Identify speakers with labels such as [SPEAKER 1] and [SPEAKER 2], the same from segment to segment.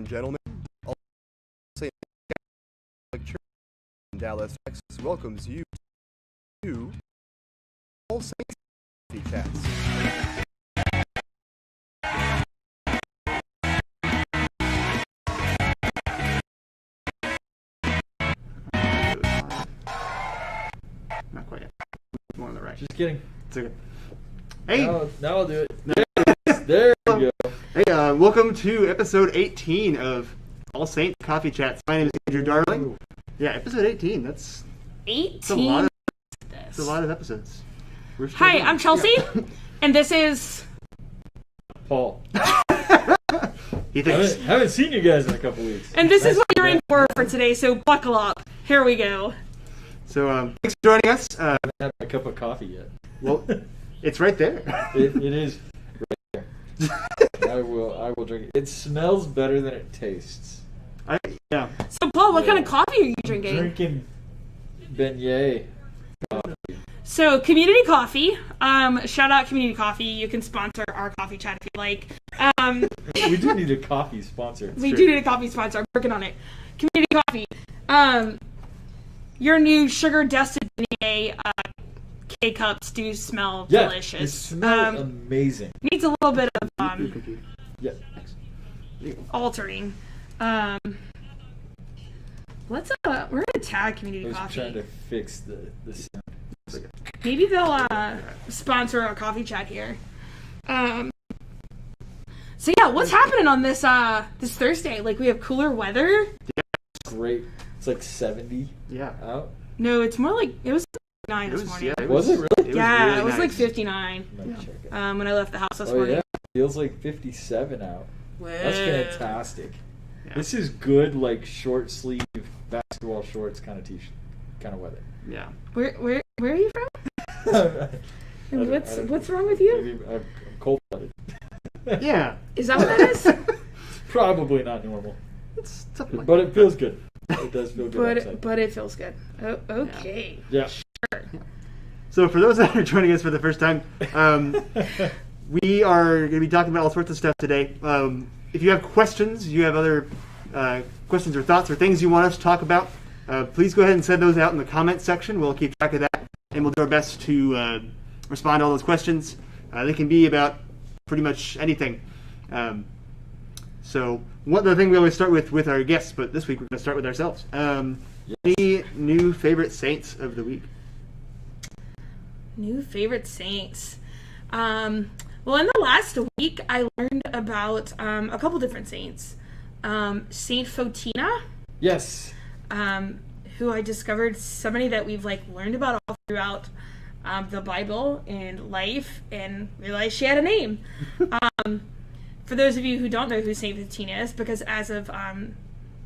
[SPEAKER 1] and gentlemen, All Saints Catholic Church in Dallas, Texas welcomes you to All Saints Coffee Chats.
[SPEAKER 2] Not quite yet. More on the right.
[SPEAKER 3] Just kidding.
[SPEAKER 2] It's okay. Hey!
[SPEAKER 3] Now I'll do it. There we go.
[SPEAKER 2] Hey, welcome to episode 18 of All Saints Coffee Chats. My name is Andrew Darling. Yeah, episode 18. That's
[SPEAKER 4] 18.
[SPEAKER 2] It's a lot of episodes.
[SPEAKER 4] Hi, I'm Chelsea, and this is
[SPEAKER 3] Paul.
[SPEAKER 2] He thinks.
[SPEAKER 3] Haven't seen you guys in a couple weeks.
[SPEAKER 4] and this is what you're in for today. So buckle up. Here we go.
[SPEAKER 2] So, thanks for joining us.
[SPEAKER 3] I haven't had a cup of coffee yet.
[SPEAKER 2] Well, it's right there.
[SPEAKER 3] It is right there. I will drink it. It smells better than it tastes.
[SPEAKER 2] Yeah.
[SPEAKER 4] So Paul, what kind of coffee are you drinking?
[SPEAKER 3] Drinking beignet coffee.
[SPEAKER 4] So Community Coffee. Shout out Community Coffee. You can sponsor our coffee chat if you like.
[SPEAKER 3] We do need a coffee sponsor.
[SPEAKER 4] We do need a coffee sponsor. I'm working on it. Community Coffee. Your new sugar-dusted beignet K-cups do smell delicious.
[SPEAKER 3] They smell amazing.
[SPEAKER 4] Needs a little bit of
[SPEAKER 3] Yeah.
[SPEAKER 4] altering. We're gonna tag Community
[SPEAKER 3] I was
[SPEAKER 4] Coffee.
[SPEAKER 3] trying to fix the sound.
[SPEAKER 4] Maybe they'll sponsor our coffee chat here. So yeah, what's happening on this this Thursday? Like, we have cooler weather.
[SPEAKER 3] Great. It's like 70
[SPEAKER 2] Yeah.
[SPEAKER 3] out.
[SPEAKER 4] No, it's more like it was 9 this morning.
[SPEAKER 2] Yeah,
[SPEAKER 3] Was it really?
[SPEAKER 4] Yeah,
[SPEAKER 2] really
[SPEAKER 4] it was like
[SPEAKER 2] nice.
[SPEAKER 4] 59
[SPEAKER 3] Might check it.
[SPEAKER 4] when I left the house this
[SPEAKER 3] Oh
[SPEAKER 4] morning.
[SPEAKER 3] yeah, feels like 57 out. That's fantastic.
[SPEAKER 2] Yeah.
[SPEAKER 3] This is good, like short sleeve basketball shorts kind of t-shirt, kind of weather.
[SPEAKER 2] Yeah.
[SPEAKER 4] Where are you from?
[SPEAKER 3] I don't-
[SPEAKER 4] What's wrong with you?
[SPEAKER 3] Maybe I'm cold blooded.
[SPEAKER 2] Yeah.
[SPEAKER 4] Is that what that is?
[SPEAKER 3] Probably not normal,
[SPEAKER 2] It's something like
[SPEAKER 3] but it feels good. It does feel good. outside.
[SPEAKER 4] but it feels good. Oh, okay.
[SPEAKER 3] Yeah.
[SPEAKER 2] So for those that are joining us for the first time, we are going to be talking about all sorts of stuff today. If you have questions, you have other questions or thoughts or things you want us to talk about, please go ahead and send those out in the comments section. We'll keep track of that, and we'll do our best to respond to all those questions. They can be about pretty much anything. So one the thing we always start with our guests, but this week we're going to start with ourselves. Any new favorite saints of the week?
[SPEAKER 4] New favorite saints. Well, in the last week, I learned about a couple different saints. Saint Fotina,
[SPEAKER 3] Yes.
[SPEAKER 4] who I discovered somebody that we've learned about all throughout the Bible and life, and realized she had a name. For those of you who don't know who Saint Fotina is, because as of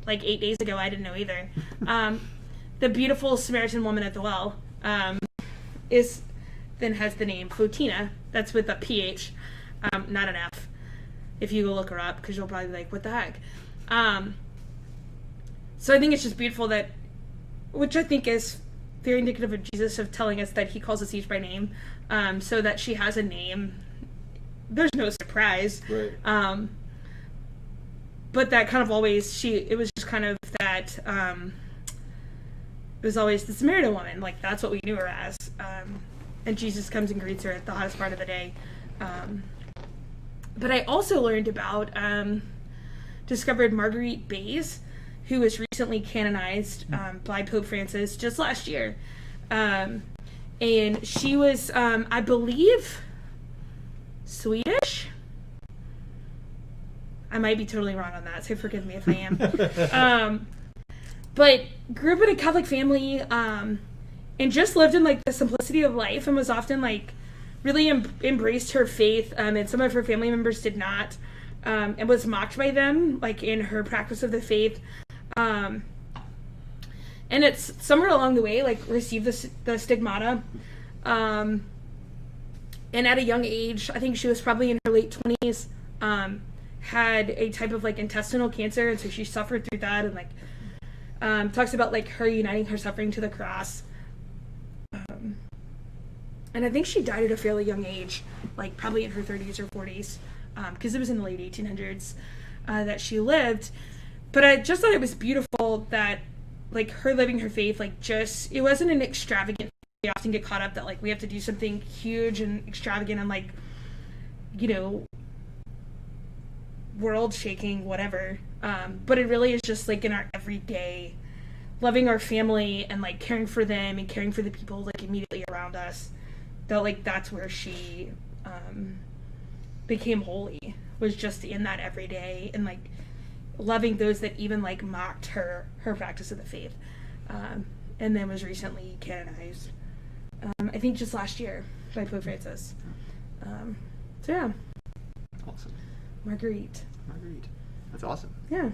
[SPEAKER 4] 8 days ago, I didn't know either. The beautiful Samaritan woman at the well has the name Fotina. That's with a PH, not an F. If you go look her up, because you'll probably be like, what the heck? So I think it's just beautiful that, which I think is very indicative of Jesus, of telling us that he calls us each by name, so that she has a name. There's no surprise.
[SPEAKER 3] Right.
[SPEAKER 4] But that kind of always, it was just kind of that, it was always the Samaritan woman. That's what we knew her as. And Jesus comes and greets her at the hottest part of the day. But I also learned about, discovered Marguerite Bays, who was recently canonized by Pope Francis just last year. And she was, I believe, Swedish. I might be totally wrong on that, so forgive me if I am. But grew up in a Catholic family, and just lived in the simplicity of life, and was often really embraced her faith, and some of her family members did not, and was mocked by them in her practice of the faith. And it's somewhere along the way received the stigmata. And at a young age, I think she was probably in her late 20s, had a type of intestinal cancer, and so she suffered through that, and talks about her uniting her suffering to the cross. And I think she died at a fairly young age, probably in her 30s or 40s, because it was in the late 1800s. that she lived. But I just thought it was beautiful that, like, her living her faith, like, just, it wasn't an extravagant. We often get caught up that, like, we have to do something huge and extravagant and, like, you know, world shaking, whatever. But it really is just, like, in our everyday, loving our family and, like, caring for them and caring for the people, like, immediately around us. That, like, that's where she became holy, was just in that everyday and, like, loving those that even, like, mocked her practice of the faith. And then was recently canonized, I think just last year, by Pope Francis. So yeah.
[SPEAKER 2] Awesome.
[SPEAKER 4] Marguerite.
[SPEAKER 2] That's awesome.
[SPEAKER 4] Yeah.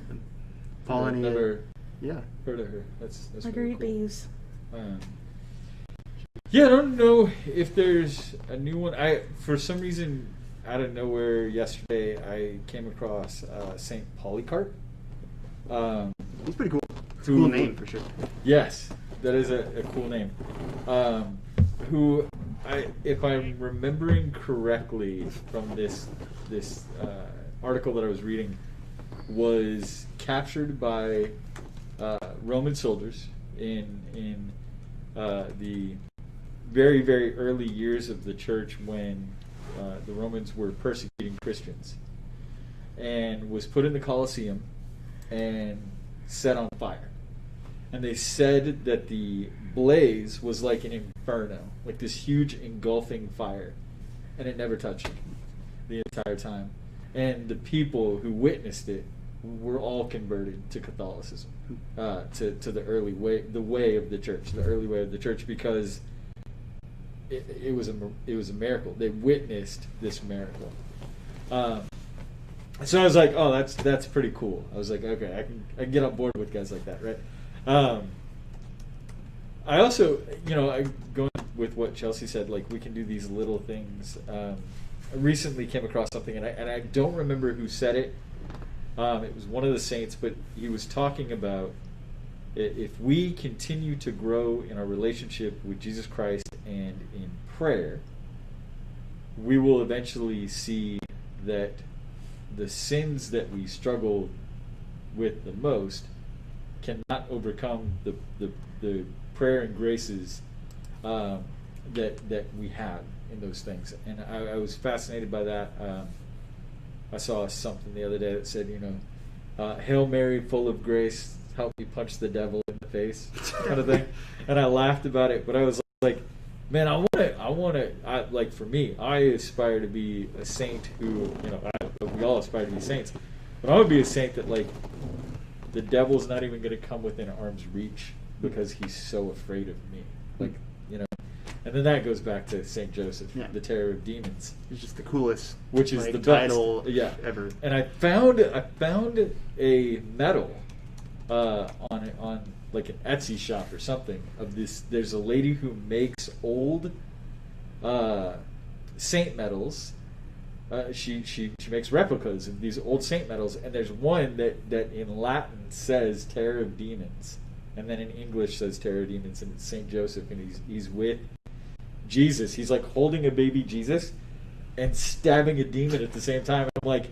[SPEAKER 2] Paul, any
[SPEAKER 3] never
[SPEAKER 2] yeah.
[SPEAKER 3] heard of her. That's
[SPEAKER 4] Marguerite
[SPEAKER 3] really cool.
[SPEAKER 4] Bays.
[SPEAKER 3] Yeah, I don't know if there's a new one. For some reason, out of nowhere yesterday, I came across Saint Polycarp.
[SPEAKER 2] He's pretty cool. Cool name for sure.
[SPEAKER 3] Yes, that is a cool name. Who, if I'm remembering correctly from this article that I was reading, was captured by Roman soldiers in the very, very early years of the church when the Romans were persecuting Christians, and was put in the Colosseum and set on fire. And they said that the blaze was like an inferno, like this huge engulfing fire, and it never touched him the entire time. And the people who witnessed it were all converted to Catholicism, to the early way, the way of the church, the early way of the church, because it was a miracle. They witnessed this miracle. So I was like, oh, that's pretty cool. I was like, okay, I can get on board with guys like that, right? I also, going with what Chelsea said, like, we can do these little things. I recently came across something, and I don't remember who said it. It was one of the saints, but he was talking about if we continue to grow in our relationship with Jesus Christ and in prayer, we will eventually see that the sins that we struggle with the most cannot overcome the prayer and graces that we have in those things. And I was fascinated by that. I saw something the other day that said, Hail Mary, full of grace, help me punch the devil in the face, kind of thing. And I laughed about it, but I was like, man, like, for me, I aspire to be a saint who, we all aspire to be saints, but I want to be a saint that, like, the devil's not even going to come within arm's reach because he's so afraid of me. Like, and then that goes back to Saint Joseph, the terror of demons.
[SPEAKER 2] He's just the coolest,
[SPEAKER 3] which is the
[SPEAKER 2] title
[SPEAKER 3] best.
[SPEAKER 2] ever. And
[SPEAKER 3] I found a medal on like an Etsy shop or something of this. There's a lady who makes old saint medals. She makes replicas of these old saint medals, and there's one that in Latin says "Terror of Demons," and then in English says "Terror of Demons," and it's Saint Joseph, and he's with Jesus. He's like holding a baby Jesus and stabbing a demon at the same time. And I'm like,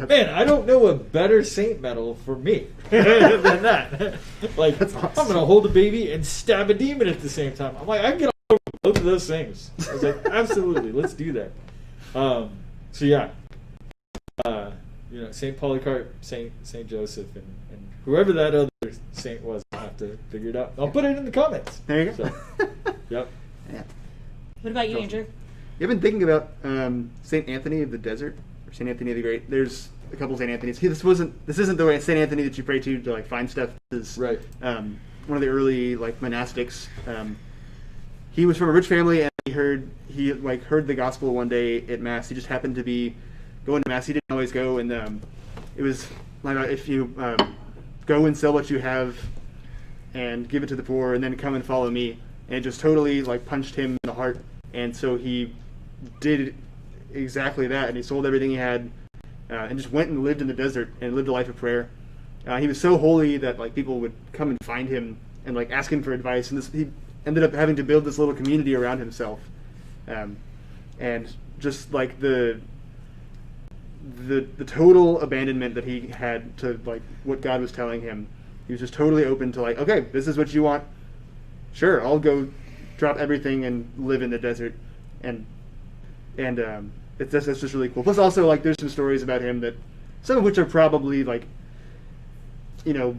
[SPEAKER 3] man, I don't know a better saint medal for me than that. Like, that's awesome. I'm gonna hold a baby and stab a demon at the same time. I'm like, I can get on both of those things. I was like, absolutely, let's do that. So yeah, Saint Polycarp, Saint Joseph, and whoever that other saint was, I'll have to figure it out. I'll put it in the comments.
[SPEAKER 2] There you go.
[SPEAKER 3] So, yep.
[SPEAKER 2] Yeah.
[SPEAKER 4] What about you, Andrew?
[SPEAKER 2] You've been thinking about Saint Anthony of the Desert, or Saint Anthony the Great. There's a couple Saint Anthonys. This isn't the way Saint Anthony that you pray to like find stuff. This is
[SPEAKER 3] right.
[SPEAKER 2] One of the early like monastics. He was from a rich family, and he heard the gospel one day at mass. He just happened to be going to mass. He didn't always go, and it was like, if you go and sell what you have and give it to the poor, and then come and follow me. And it just totally like punched him in the heart, and so he did exactly that, and he sold everything he had, and just went and lived in the desert and lived a life of prayer. He was so holy that like people would come and find him and like ask him for advice, and he ended up having to build this little community around himself, and just like the the total abandonment that he had to like what God was telling him. He was just totally open to like, okay, this is what you want. Sure, I'll go drop everything and live in the desert, and that's just really cool. Plus, also like there's some stories about him that some of which are probably like, you know,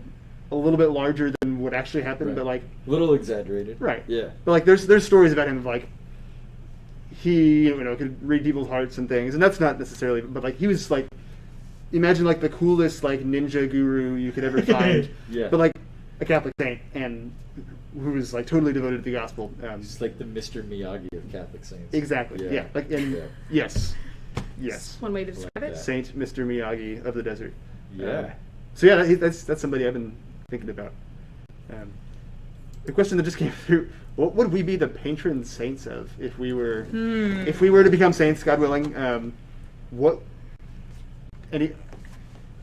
[SPEAKER 2] a little bit larger than what actually happened,
[SPEAKER 3] Right.
[SPEAKER 2] but like
[SPEAKER 3] A little exaggerated.
[SPEAKER 2] right,
[SPEAKER 3] Yeah.
[SPEAKER 2] But like there's stories about him of like he could read people's hearts and things, and that's not necessarily, but like he was like, imagine like the coolest like ninja guru you could ever find,
[SPEAKER 3] Yeah.
[SPEAKER 2] but like a Catholic saint and who was like totally devoted to the gospel.
[SPEAKER 3] It's like the Mr. Miyagi of Catholic saints.
[SPEAKER 2] Exactly. Yeah. Like and
[SPEAKER 3] Yeah.
[SPEAKER 2] yes,
[SPEAKER 4] That's one way to describe
[SPEAKER 3] like
[SPEAKER 4] it.
[SPEAKER 3] that.
[SPEAKER 2] Saint Mr. Miyagi of the desert.
[SPEAKER 3] Yeah.
[SPEAKER 2] So yeah, that's somebody I've been thinking about. The question that just came through: what would we be the patron saints of if we were to become saints, God willing? What? Any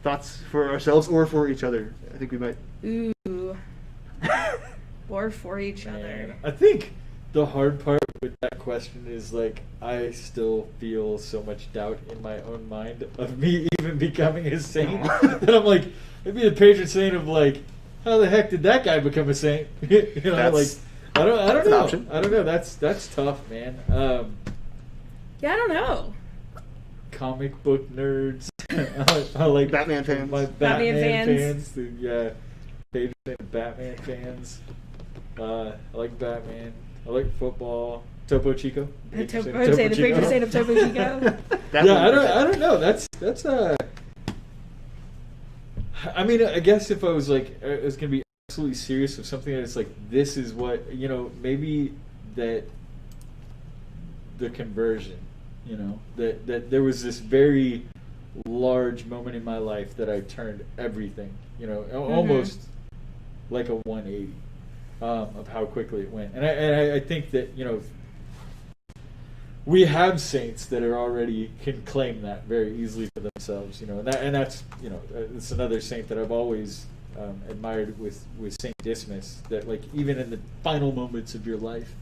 [SPEAKER 2] thoughts for ourselves or for each other? I think we might.
[SPEAKER 4] Ooh. Or for each other.
[SPEAKER 3] Man, I think the hard part with that question is like I still feel so much doubt in my own mind of me even becoming a saint that I'm like, maybe the patron saint of like, how the heck did that guy become a saint? You know,
[SPEAKER 2] That's-
[SPEAKER 3] like I don't
[SPEAKER 2] that's an
[SPEAKER 3] know.
[SPEAKER 2] option.
[SPEAKER 3] I don't know. That's tough, man.
[SPEAKER 4] Yeah, I don't know.
[SPEAKER 3] Comic book nerds. I like
[SPEAKER 2] Batman fans.
[SPEAKER 3] My
[SPEAKER 4] Batman
[SPEAKER 3] Batman fans. Yeah, patron saint of Batman fans. I like Batman. I like football. Topo Chico.
[SPEAKER 4] I would say the patron saint of Topo Chico.
[SPEAKER 3] Yeah, I don't know. That's I mean, I guess if I was like, I was gonna be absolutely serious with something that's like, this is what, you know, maybe that the conversion, you know, that there was this very large moment in my life that I turned everything, you know, almost like a 180 of how quickly it went. And I think that, you know, we have saints that are already can claim that very easily for themselves, you know, and that's you know, it's another saint that I've always admired with Saint Dismas, that like even in the final moments of your life,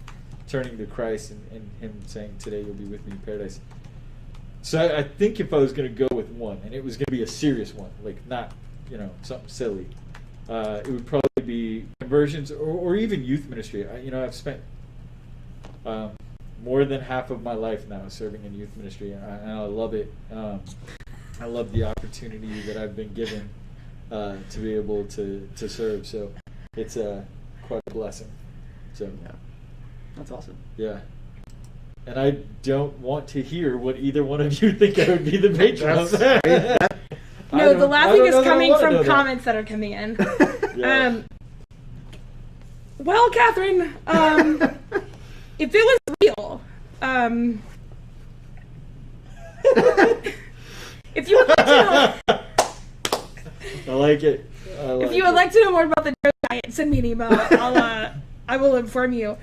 [SPEAKER 3] turning to Christ and him saying, "Today you'll be with me in paradise." So I think if I was going to go with one, and it was going to be a serious one, like not, you know, something silly, it would probably be conversions or even youth ministry. I've spent more than half of my life now serving in youth ministry, and I love it. I love the opportunity that I've been given to be able to serve. So it's quite a blessing. So
[SPEAKER 2] Yeah, that's awesome.
[SPEAKER 3] yeah. And I don't want to hear what either one of you think I would be the patron of.
[SPEAKER 4] No, the laughing is coming from comments that are coming in.
[SPEAKER 3] Yeah.
[SPEAKER 4] Well, Catherine, if it was real, if you would like to know,
[SPEAKER 3] I like it.
[SPEAKER 4] if you would like to know more about the Joe diet, send me an email. I will inform you.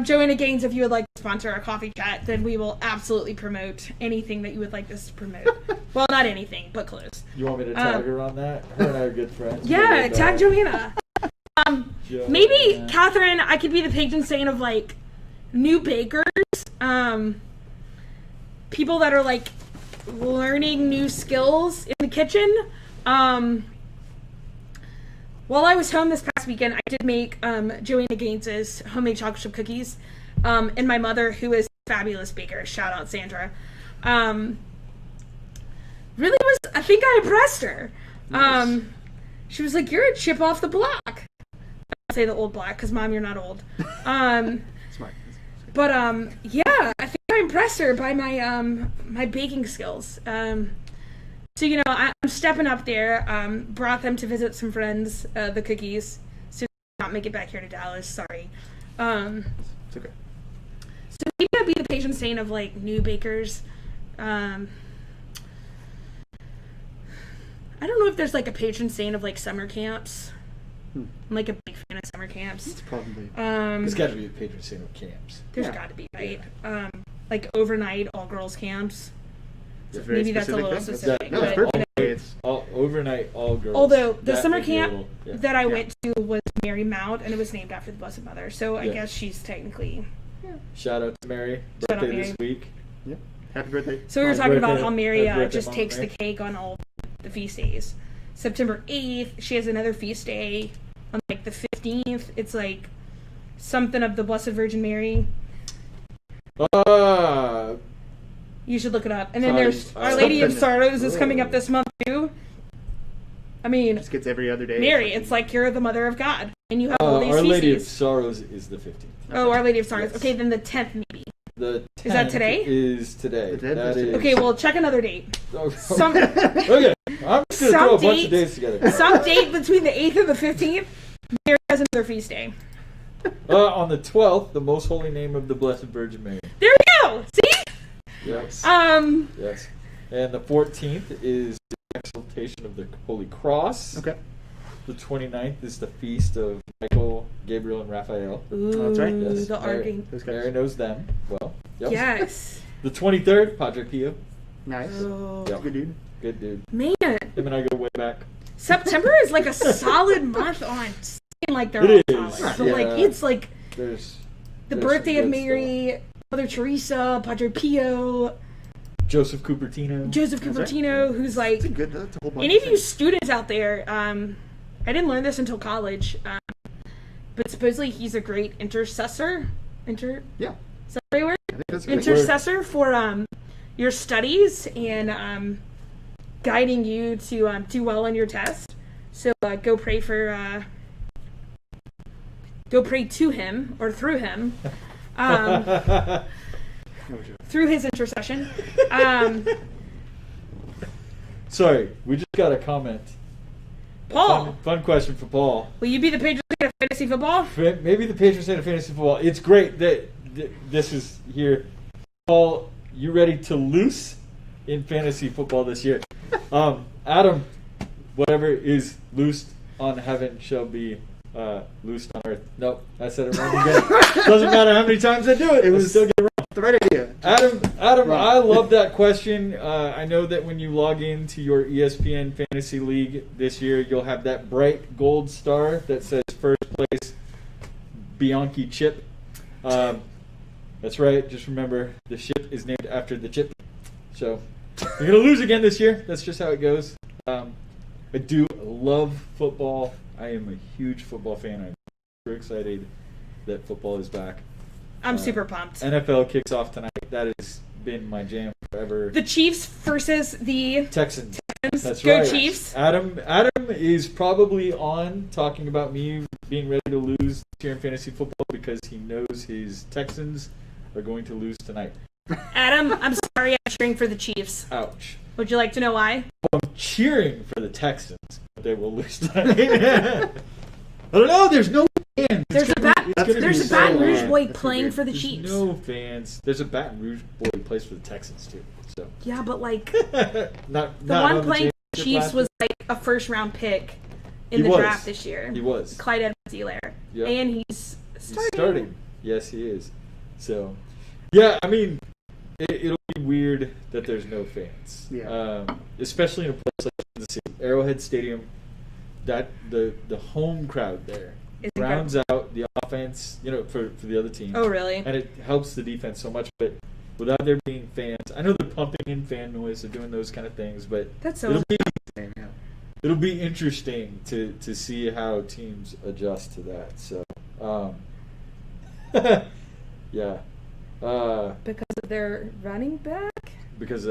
[SPEAKER 4] Joanna Gaines, if you would like to sponsor our coffee chat, then we will absolutely promote anything that you would like us to promote. Well, not anything, but close.
[SPEAKER 3] You want me to tag her on that? Her and I are good friends.
[SPEAKER 4] Yeah, tag Joanna. Maybe
[SPEAKER 3] Joanna.
[SPEAKER 4] Catherine, I could be the patron saint of like new bakers, people that are like learning new skills in the kitchen. While I was home this past weekend, I did make Joanna Gaines's homemade chocolate chip cookies, and my mother, who is a fabulous baker, shout out Sandra, really was. I think I impressed her.
[SPEAKER 2] Nice.
[SPEAKER 4] She was like, "You're a chip off the block." I say the old block because Mom, you're not old.
[SPEAKER 2] Smart.
[SPEAKER 4] But yeah, I think I impressed her by my my baking skills. So you know, I'm stepping up there. Brought them to visit some friends. The cookies. So not make it back here to Dallas. Sorry.
[SPEAKER 2] It's okay.
[SPEAKER 4] So maybe I'd be the patron saint of like new bakers. I don't know if there's like a patron saint of like summer camps. I'm like a big fan of summer camps.
[SPEAKER 2] It's probably.
[SPEAKER 3] It's got to be the patron saint of camps.
[SPEAKER 4] There's
[SPEAKER 2] Yeah.
[SPEAKER 4] got to be, right? Like overnight all girls camps.
[SPEAKER 2] It's a very
[SPEAKER 4] Maybe that's a
[SPEAKER 2] specific
[SPEAKER 4] little
[SPEAKER 2] thing.
[SPEAKER 4] specific.
[SPEAKER 2] No, it's
[SPEAKER 4] but,
[SPEAKER 2] perfect. It's
[SPEAKER 3] All overnight, all girls.
[SPEAKER 4] although the
[SPEAKER 3] That
[SPEAKER 4] summer
[SPEAKER 3] would be a
[SPEAKER 4] camp
[SPEAKER 3] little- yeah.
[SPEAKER 4] that I
[SPEAKER 2] Yeah.
[SPEAKER 4] went to was Mary Mount, and it was named after the Blessed Mother. So I
[SPEAKER 3] Yeah.
[SPEAKER 4] guess she's technically.
[SPEAKER 3] Shout out to Mary.
[SPEAKER 4] Shout out
[SPEAKER 3] Birthday
[SPEAKER 4] Mary.
[SPEAKER 3] this week.
[SPEAKER 2] Yep. Happy birthday.
[SPEAKER 4] So we were
[SPEAKER 3] Happy
[SPEAKER 4] talking about
[SPEAKER 3] birthday.
[SPEAKER 4] how Mary
[SPEAKER 3] Happy birthday,
[SPEAKER 4] just
[SPEAKER 3] Mama
[SPEAKER 4] takes
[SPEAKER 3] Mary.
[SPEAKER 4] the cake on all the feast days. September 8th, she has another feast day on like the 15th. It's like something of the Blessed Virgin Mary. You should look it up. And then there's Our Lady of Sorrows is coming up this month too. I mean,
[SPEAKER 2] Just gets every other day.
[SPEAKER 4] Mary, it's like you're the Mother of God, and you have all these
[SPEAKER 3] Our
[SPEAKER 4] feast
[SPEAKER 3] Lady of
[SPEAKER 4] days.
[SPEAKER 3] Sorrows is the 15th.
[SPEAKER 4] Oh, Our Lady of Sorrows.
[SPEAKER 3] Yes.
[SPEAKER 4] Okay, then the 10th maybe.
[SPEAKER 3] The 10th
[SPEAKER 4] Is that today?
[SPEAKER 3] Is today.
[SPEAKER 2] The 10th
[SPEAKER 3] That
[SPEAKER 2] is today.
[SPEAKER 3] is.
[SPEAKER 4] Okay, well, check another date. Some
[SPEAKER 3] Okay, I'm just going to
[SPEAKER 4] Some
[SPEAKER 3] throw a bunch
[SPEAKER 4] date-
[SPEAKER 3] of days together.
[SPEAKER 4] some date between the 8th and the 15th. Mary has another feast day.
[SPEAKER 3] On the 12th, the most holy name of the Blessed Virgin Mary.
[SPEAKER 4] There we go. See?
[SPEAKER 3] Yes.
[SPEAKER 4] Yes.
[SPEAKER 3] And the 14th is the exaltation of the Holy Cross.
[SPEAKER 2] Okay.
[SPEAKER 3] The 29th is the feast of Michael, Gabriel, and Raphael.
[SPEAKER 4] Ooh,
[SPEAKER 2] that's right.
[SPEAKER 3] Yes.
[SPEAKER 4] the arcing.
[SPEAKER 2] Those guys.
[SPEAKER 3] Mary knows them well. Yep.
[SPEAKER 4] Yes.
[SPEAKER 3] The 23rd, Padre Pio.
[SPEAKER 2] Nice.
[SPEAKER 4] Oh,
[SPEAKER 3] Yep.
[SPEAKER 2] Good dude.
[SPEAKER 3] Good dude.
[SPEAKER 4] man.
[SPEAKER 3] Him and I go way back.
[SPEAKER 4] September is like a solid month on saying like they're
[SPEAKER 3] It
[SPEAKER 4] all
[SPEAKER 3] is,
[SPEAKER 4] solid. So
[SPEAKER 3] yeah.
[SPEAKER 4] like it's like
[SPEAKER 3] There's
[SPEAKER 4] the
[SPEAKER 3] there's
[SPEAKER 4] birthday
[SPEAKER 3] some
[SPEAKER 4] of
[SPEAKER 3] good
[SPEAKER 4] Mary, Mother Teresa, Padre Pio,
[SPEAKER 3] stuff. Joseph Cupertino.
[SPEAKER 4] Joseph
[SPEAKER 2] That's right.
[SPEAKER 4] Cupertino, who's like
[SPEAKER 2] That's a good. That's a whole bunch.
[SPEAKER 4] any of you
[SPEAKER 2] things.
[SPEAKER 4] students out there. I didn't learn this until college, but supposedly he's a great intercessor.
[SPEAKER 2] Yeah.
[SPEAKER 4] Is that the right word?
[SPEAKER 2] I think that's good.
[SPEAKER 4] Intercessor for your studies and guiding you to do well on your test. So go pray to him or through him, through his intercession.
[SPEAKER 3] Sorry, we just got a comment.
[SPEAKER 4] Paul,
[SPEAKER 3] Fun question for Paul.
[SPEAKER 4] will you be the patron saint of fantasy football?
[SPEAKER 3] Maybe the patron saint of fantasy football. It's great that this is here. Paul, you ready to loose in fantasy football this year? Adam, whatever is loosed on heaven shall be loosed on earth. Nope, I said it wrong again. Doesn't matter how many times I do it.
[SPEAKER 2] It was
[SPEAKER 3] still get it wrong.
[SPEAKER 2] the right idea.
[SPEAKER 3] Adam,
[SPEAKER 2] Wrong.
[SPEAKER 3] I love that question. I know that when you log into your ESPN Fantasy League this year, you'll have that bright gold star that says first place Bianchi chip. That's right. Just remember, the ship is named after the chip. So you're gonna lose again this year. That's just how it goes. I do love football. I am a huge football fan. I'm super excited that football is back.
[SPEAKER 4] I'm super pumped.
[SPEAKER 3] NFL kicks off tonight. That has been my jam forever.
[SPEAKER 4] The Chiefs versus the
[SPEAKER 3] Texans. That's
[SPEAKER 4] Go
[SPEAKER 3] right.
[SPEAKER 4] Chiefs.
[SPEAKER 3] Adam is probably on talking about me being ready to lose this year in fantasy football because he knows his Texans are going to lose tonight.
[SPEAKER 4] Adam, I'm sorry I'm cheering for the Chiefs.
[SPEAKER 3] Ouch.
[SPEAKER 4] Would you like to know why?
[SPEAKER 3] I'm cheering for the Texans, but they will lose tonight. I don't know. There's no fans.
[SPEAKER 4] There's a
[SPEAKER 2] be
[SPEAKER 4] Baton
[SPEAKER 2] so
[SPEAKER 4] Rouge
[SPEAKER 2] bad.
[SPEAKER 4] boy
[SPEAKER 2] That's
[SPEAKER 4] playing
[SPEAKER 2] weird.
[SPEAKER 4] for the
[SPEAKER 3] There's
[SPEAKER 4] Chiefs.
[SPEAKER 3] no fans. There's a Baton Rouge boy who plays for the Texans too. So
[SPEAKER 4] Yeah, but like
[SPEAKER 3] not
[SPEAKER 4] the
[SPEAKER 3] not
[SPEAKER 4] one
[SPEAKER 3] on
[SPEAKER 4] playing for the
[SPEAKER 3] championship
[SPEAKER 4] Chiefs
[SPEAKER 3] last
[SPEAKER 4] was like a first round pick in
[SPEAKER 3] He
[SPEAKER 4] the
[SPEAKER 3] was.
[SPEAKER 4] draft this year.
[SPEAKER 3] He was.
[SPEAKER 4] Clyde Edwards-Helaire.
[SPEAKER 3] Yep.
[SPEAKER 4] And he's
[SPEAKER 3] He's
[SPEAKER 4] starting.
[SPEAKER 3] starting. Yes, he is. So, yeah, I mean, it'll be weird that there's no fans.
[SPEAKER 2] Yeah.
[SPEAKER 3] Especially in a place like Kansas City, Arrowhead Stadium. That the home crowd there
[SPEAKER 4] It's
[SPEAKER 3] rounds out the offense, for the other team.
[SPEAKER 4] Oh, really?
[SPEAKER 3] And it helps the defense so much. But without there being fans, I know they're pumping in fan noise, they're doing those kind of things, but
[SPEAKER 4] That's so.
[SPEAKER 3] it'll be interesting to see how teams adjust to that. So, yeah.
[SPEAKER 4] Because of their running back?
[SPEAKER 3] Because,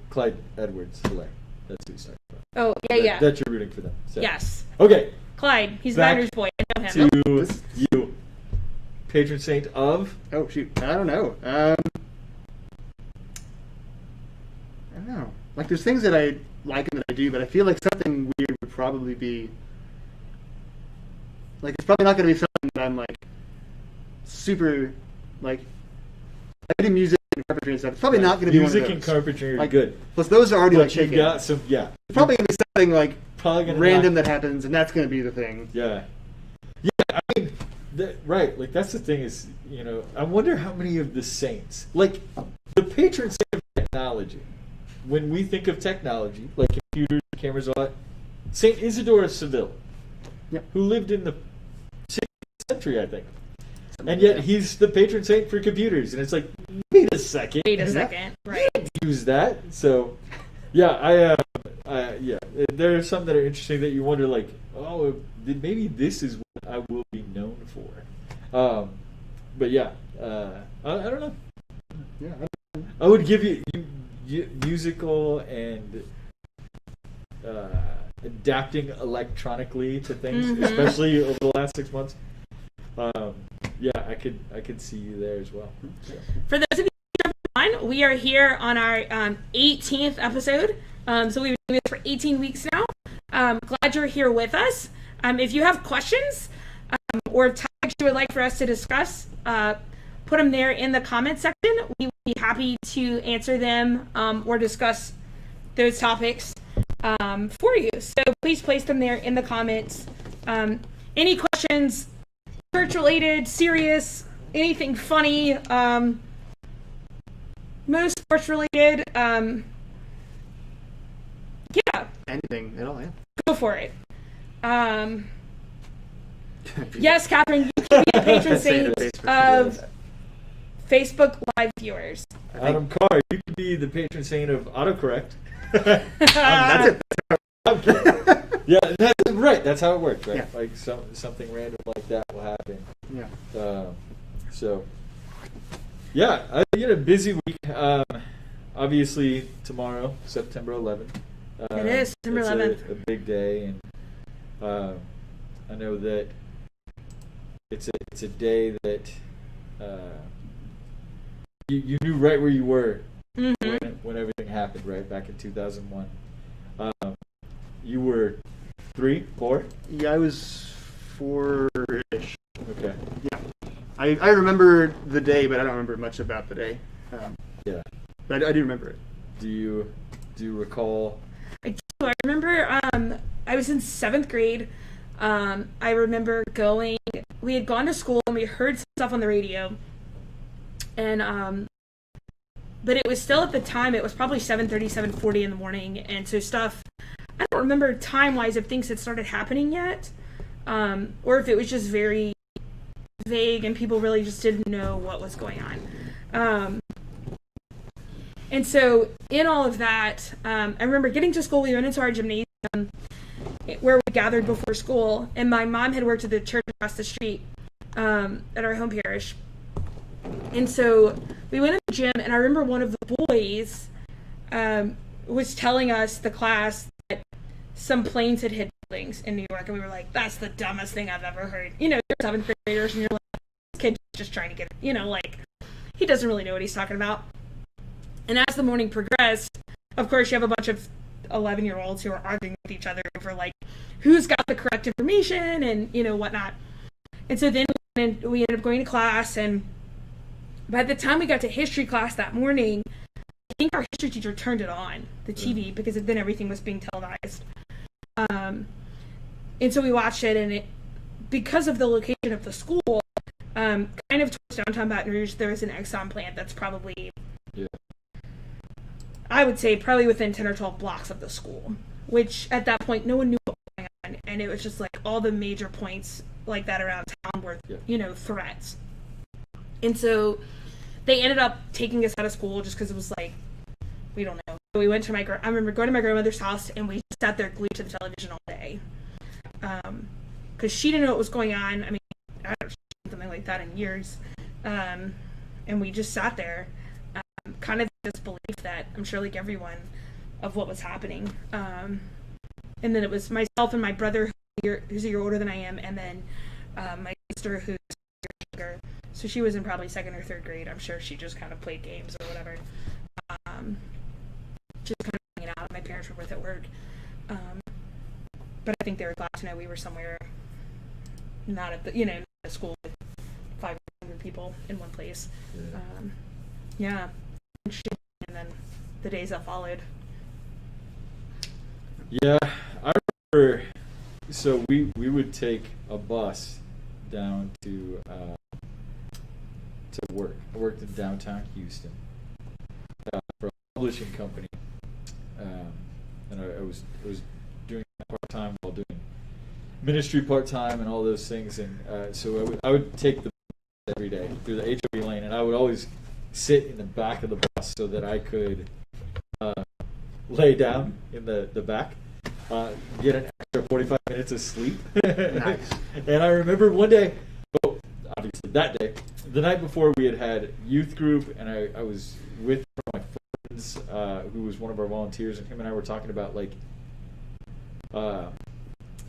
[SPEAKER 3] Clyde Edwards-Helaire. That's who he's talking about.
[SPEAKER 4] Oh, yeah.
[SPEAKER 3] That you're rooting for them. So.
[SPEAKER 4] Yes.
[SPEAKER 3] Okay,
[SPEAKER 4] Clyde. He's a
[SPEAKER 3] Back
[SPEAKER 4] Baton Rouge boy. I know him.
[SPEAKER 3] to
[SPEAKER 2] This-
[SPEAKER 3] you. Patron saint of?
[SPEAKER 2] Oh shoot, I don't know. I don't know. Like, there's things that I like and that I do, but I feel like something weird would probably be like it's probably not going to be something that I'm like super like. I do music and carpentry and stuff. It's probably not going to be one of
[SPEAKER 3] Music
[SPEAKER 2] those.
[SPEAKER 3] and carpentry are
[SPEAKER 2] Like,
[SPEAKER 3] good.
[SPEAKER 2] Plus, those are already
[SPEAKER 3] But
[SPEAKER 2] like
[SPEAKER 3] you've
[SPEAKER 2] taken.
[SPEAKER 3] got some,
[SPEAKER 2] It's probably going to be something like
[SPEAKER 3] probably gonna
[SPEAKER 2] random
[SPEAKER 3] knock-
[SPEAKER 2] that happens, and that's going to be the thing.
[SPEAKER 3] Yeah. Yeah, I mean, right, like that's the thing is, I wonder how many of the saints, like the patron saint of technology, when we think of technology, like computers, cameras, all that, Saint Isidore of Seville,
[SPEAKER 2] Yep.
[SPEAKER 3] who lived in the 16th century, I think. And yet he's the patron saint for computers, and it's like, wait a second,
[SPEAKER 4] Wait a second, right?
[SPEAKER 3] use that. So, yeah, yeah, there are some that are interesting that you wonder, like, oh, maybe this is what I will be known for. But yeah, I don't know.
[SPEAKER 2] Yeah.
[SPEAKER 3] I would give you musical and adapting electronically to things, especially over the last 6 months. Yeah, I could see you there as well. So.
[SPEAKER 4] For those of you who are on, we are here on our 18th episode. So we've been doing this for 18 weeks now. Glad you're here with us. If you have questions or topics you would like for us to discuss, put them there in the comment section. We will be happy to answer them or discuss those topics for you. So please place them there in the comments. Any questions, church related, serious, anything funny, most sports related, yeah.
[SPEAKER 2] Anything at all, yeah.
[SPEAKER 4] Go for it. Yes, Catherine, you can be the patron saint of Facebook Live viewers.
[SPEAKER 3] Adam Carr, you could be the patron saint of autocorrect.
[SPEAKER 2] That's it.
[SPEAKER 3] Yeah, that's right. That's how it works, right?
[SPEAKER 2] Yeah.
[SPEAKER 3] Like something random like that will happen.
[SPEAKER 2] Yeah.
[SPEAKER 3] So, yeah, I had a busy week. Obviously, tomorrow, September 11th.
[SPEAKER 4] It is September 11th.
[SPEAKER 3] A big day, and I know that it's a day that you knew right where you were when everything happened, right back in 2001. You were 3, 4?
[SPEAKER 2] Yeah, I was 4-ish.
[SPEAKER 3] Okay.
[SPEAKER 2] Yeah. I remember the day, but I don't remember much about the day.
[SPEAKER 3] Yeah.
[SPEAKER 2] But I do remember it.
[SPEAKER 3] Do you recall?
[SPEAKER 4] I do. I remember I was in 7th grade. I remember we had gone to school and we heard stuff on the radio. And but it was still at the time, it was probably 7:30, 7:40 in the morning. And so stuff, I don't remember time-wise if things had started happening yet. Or if it was just very vague and people really just didn't know what was going on. And so in all of that, I remember getting to school. We went into our gymnasium where we gathered before school, and my mom had worked at the church across the street at our home parish. And so we went in the gym, and I remember one of the boys was telling us, the class, that some planes had hit buildings in New York, and we were like, that's the dumbest thing I've ever heard. You know, you're 7th graders, and you're like, this kid's just trying to get, like, he doesn't really know what he's talking about. And as the morning progressed, of course, you have a bunch of 11-year-olds who are arguing with each other over, like, who's got the correct information and, whatnot. And so then we ended up going to class, and by the time we got to history class that morning, I think our history teacher turned it on, the TV, because then everything was being televised. And so we watched it, and because of the location of the school, kind of towards downtown Baton Rouge, there is an Exxon plant that's probably...
[SPEAKER 3] Yeah.
[SPEAKER 4] I would say probably within 10 or 12 blocks of the school, which at that point no one knew what was going on, and it was just like all the major points like that around town were, threats. And so they ended up taking us out of school just because it was like, we don't know. So we went to I remember going to my grandmother's house, and we sat there glued to the television all day. Because she didn't know what was going on. I mean, I haven't seen something like that in years. And we just sat there. Kind of disbelief that I'm sure like everyone of what was happening. And then it was myself and my brother who's a year older than I am, and then my sister who's younger. So she was in probably 2nd or 3rd grade. I'm sure she just kind of played games or whatever. Just kind of hanging out. My parents were both at work. But I think they were glad to know we were somewhere not at the at school with 500 people in one place. Yeah. And then the days that followed.
[SPEAKER 3] Yeah, I remember. So we would take a bus down to work. I worked in downtown Houston for a publishing company, and I was doing that part time while doing ministry part time and all those things. And so I would take the bus every day through the HOV lane, and I would always sit in the back of the bus so that I could lay down in the back, get an extra 45 minutes of sleep.
[SPEAKER 2] Nice.
[SPEAKER 3] And I remember one day, well, obviously that day, the night before we had youth group, and I was with one of my friends who was one of our volunteers, and him and I were talking about like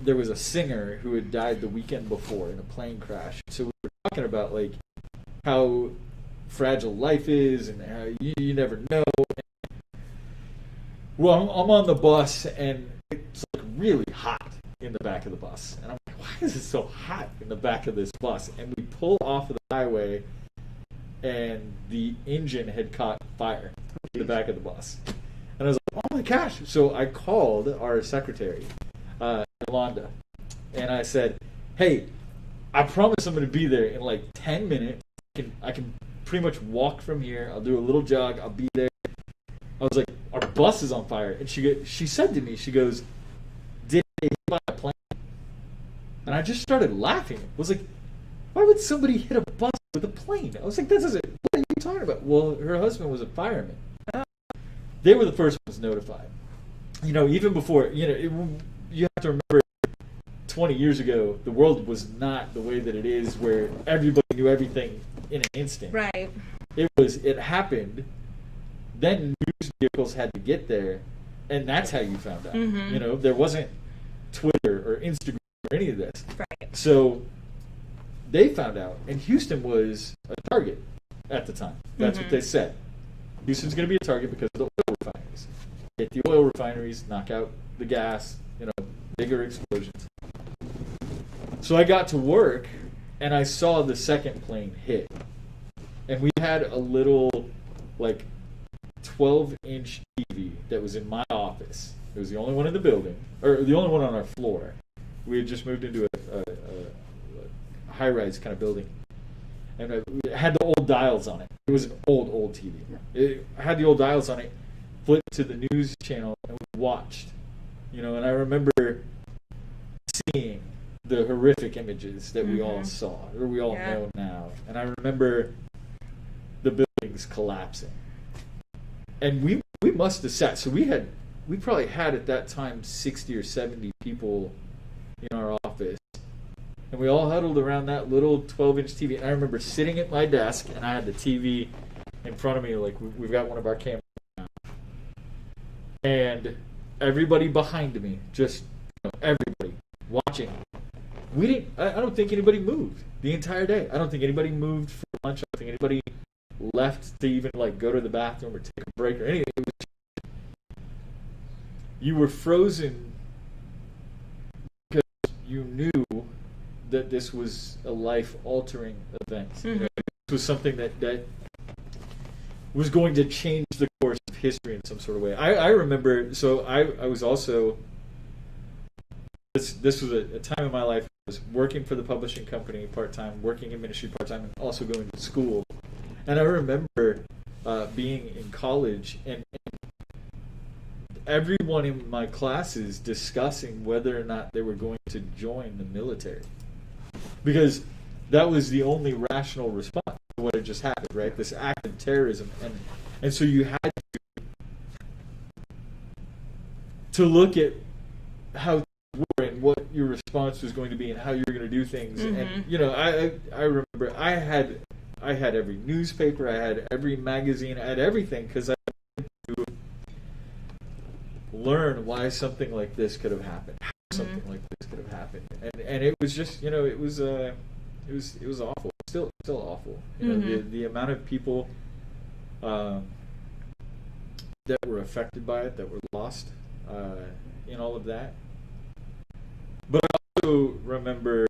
[SPEAKER 3] there was a singer who had died the weekend before in a plane crash. So we were talking about like how fragile life is and how you never know. Well, I'm on the bus and it's like really hot in the back of the bus. And I'm like, why is it so hot in the back of this bus? And we pull off of the highway and the engine had caught fire in the back of the bus. And I was like, oh my gosh. So I called our secretary, Yolanda, and I said, hey, I promise I'm going to be there in like 10 minutes. I can pretty much walk from here. I'll do a little jog. I'll be there. I was like, our bus is on fire. And she said to me, she goes, did they hit by a plane? And I just started laughing. I was like, why would somebody hit a bus with a plane? I was like, what are you talking about? Well, her husband was a fireman. They were the first ones notified. You know, even before, you have to remember 20 years ago, the world was not the way that it is where everybody knew everything in an instant.
[SPEAKER 4] Right.
[SPEAKER 3] It happened, then news vehicles had to get there, and that's how you found out.
[SPEAKER 4] Mm-hmm.
[SPEAKER 3] You know, there wasn't Twitter or Instagram or any of this.
[SPEAKER 4] Right.
[SPEAKER 3] So they found out, and Houston was a target at the time. That's what they said. Houston's going to be a target because of the oil refineries. Hit the oil refineries, knock out the gas, bigger explosions. So I got to work, and I saw the second plane hit. And we had a little, 12-inch TV that was in my office. It was the only one in the building, or the only one on our floor. We had just moved into a high-rise kind of building. And it had the old dials on it. It was an old TV. It had the old dials on it, flipped to the news channel, and we watched. And I remember seeing the horrific images that we all saw, or we all know now. And I remember the buildings collapsing. And we must have sat. So we probably had at that time 60 or 70 people in our office. And we all huddled around that little 12-inch TV. And I remember sitting at my desk, and I had the TV in front of me, like we've got one of our cameras now. And everybody behind me, just everybody watching. I don't think anybody moved the entire day. I don't think anybody moved for lunch. I don't think anybody left to even go to the bathroom or take a break or anything. It was you were frozen because you knew that this was a life-altering event. This was something that was going to change the course of history in some sort of way. I remember, so I was also, this was a time in my life I was working for the publishing company part-time, working in ministry part-time, and also going to school. And I remember being in college and everyone in my classes discussing whether or not they were going to join the military. Because that was the only rational response to what had just happened, right? This act of terrorism. And so you had to look at how you were and what your response was going to be and how you were going to do things. And, I remember I had every newspaper, I had every magazine, I had everything because I wanted to learn why something like this could have happened. How something like this could have happened. And it was just, it was awful. Still awful. The amount of people that were affected by it, that were lost in all of that. But I also remember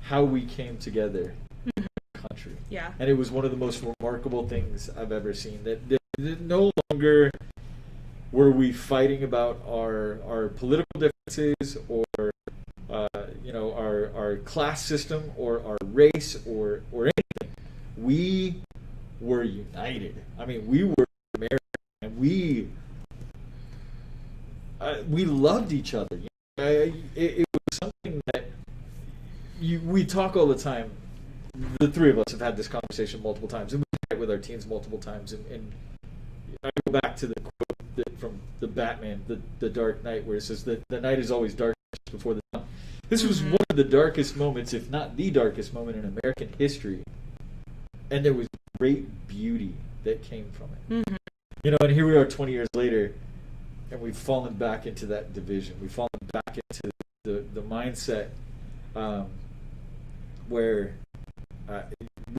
[SPEAKER 3] how we came together in the country.
[SPEAKER 4] Yeah.
[SPEAKER 3] And it was one of the most remarkable things I've ever seen. That no longer were we fighting about our political differences or our class system or our race or anything. We were united. I mean, we were American, and we loved each other. It was something that we talk all the time the three of us have had this conversation multiple times, and we've had it with our teens multiple times. And I go back to the quote from the Batman, the Dark Knight, where it says that the night is always darkest before the dawn. This was one of the darkest moments, if not the darkest moment in American history, and there was great beauty that came from it. You know, and here we are 20 years later, and we've fallen back into that division. We've fallen back into the mindset where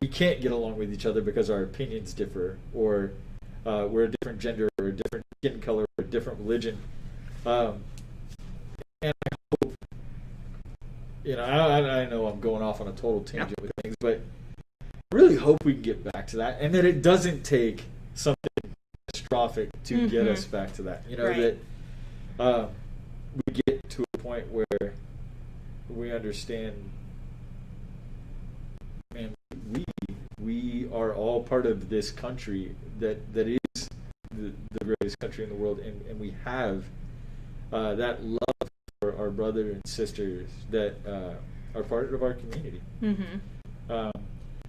[SPEAKER 3] we can't get along with each other because our opinions differ, or we're a different gender, or a different skin color, or a different religion. And I hope, you know, I know I'm going off on a total tangent with things, but I really hope we can get back to that, and that it doesn't take something catastrophic to get us back to that. You know, that we get to a point where we understand, man, we are all part of this country that is the greatest country in the world, and we have that love for our brothers and sisters that are part of our community.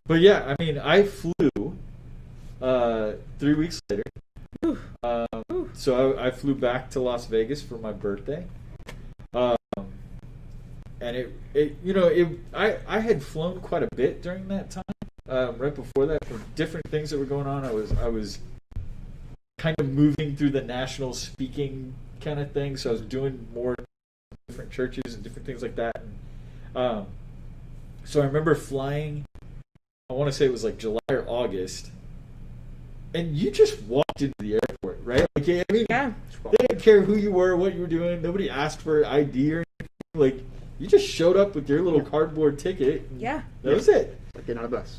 [SPEAKER 3] But yeah, I mean, I flew 3 weeks later. So I flew back to Las Vegas for my birthday. And I had flown quite a bit during that time. Right before that, for different things that were going on, I was kind of moving through the national speaking kind of thing. So I was doing more different churches and different things like that. And, so I remember flying. I want to say it was like July or August, and you just walked into the airport, right? Like, I mean, they didn't care who you were, what you were doing. Nobody asked for ID or anything. Like, you just showed up with your little cardboard ticket. That was it.
[SPEAKER 2] Like getting on a bus.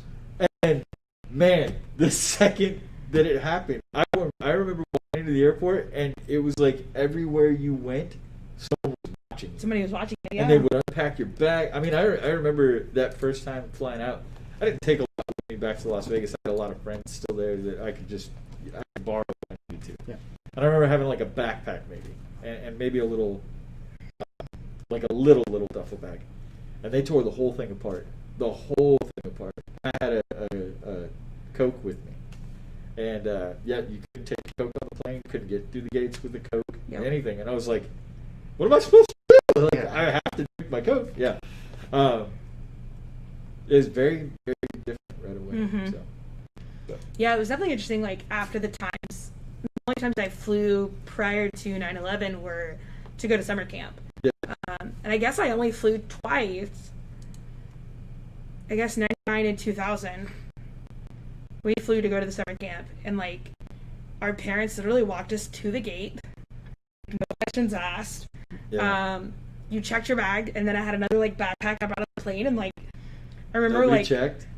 [SPEAKER 3] And man, the second that it happened, I remember walking into the airport, and it was like everywhere you went, someone was watching you.
[SPEAKER 4] Somebody was watching you,
[SPEAKER 3] And they would unpack your bag. I mean, I remember that first time flying out. I didn't take a lot with me back to Las Vegas. I had a lot of friends still there that I could borrow if I needed to. And I remember having like a backpack maybe, and maybe a little, like a little duffel bag. And they tore the whole thing apart. The whole thing apart. I had a Coke with me. And you couldn't take Coke on the plane, couldn't get through the gates with the Coke, anything. And I was like, what am I supposed to do? Like, I have to drink my Coke. It was very, very different right away.
[SPEAKER 4] Yeah, it was definitely interesting. Like, after the only times I flew prior to 9/11 were to go to summer camp. And I guess I only flew twice. I guess 99 and 2000. We flew to go to the summer camp, and like, our parents literally walked us to the gate. No questions asked. You checked your bag, and then I had another like backpack I brought on the plane, and like, I remember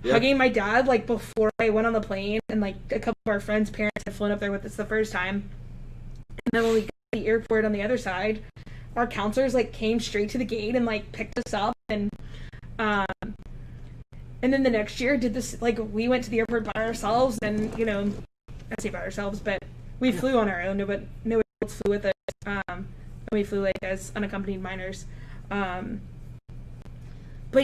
[SPEAKER 4] hugging my dad like before I went on the plane, and like a couple of our friends' parents had flown up there with us the first time. And then when we got to the airport on the other side, our counselors like came straight to the gate and like picked us up, and then the next year did this, like, we went to the airport by ourselves, and you know, I say by ourselves, but we flew on our own. Nobody else flew with us. And we flew like as unaccompanied minors. But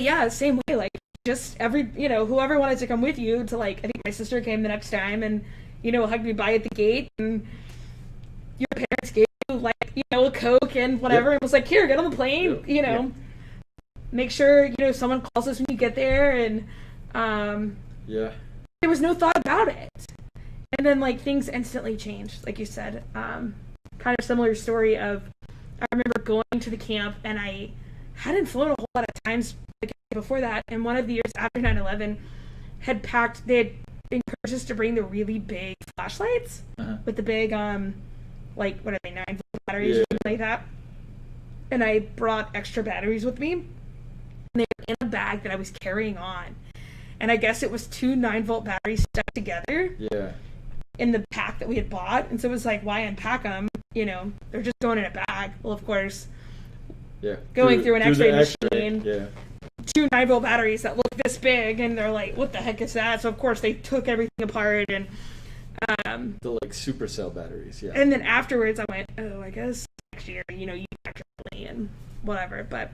[SPEAKER 4] yeah, same way, like, just whoever wanted to come with you to, like, I think my sister came the next time and, hugged me by at the gate, and your parents gave you, like, a Coke and whatever, and was like, here, get on the plane, make sure, someone calls us when you get there, and, there was no thought about it. And then, like, things instantly changed, like you said. Kind of similar story of, I remember going to the camp, and I hadn't flown a whole lot of times before that, and one of the years after 9/11 they had encouraged us to bring the really big flashlights with the big like, what are they, 9-volt batteries or something like that. And I brought extra batteries with me, and they were in a bag that I was carrying on, and I guess it was 2 9-volt batteries stuck together in the pack that we had bought. And so it was like, why unpack them, they're just going in a bag. Well, of course, going through an x-ray machine, 2 9-volt batteries that look this big, and they're like, what the heck is that? So of course they took everything apart, and
[SPEAKER 3] the like supercell batteries,
[SPEAKER 4] and then afterwards I went, I guess next year, you accurately and whatever. But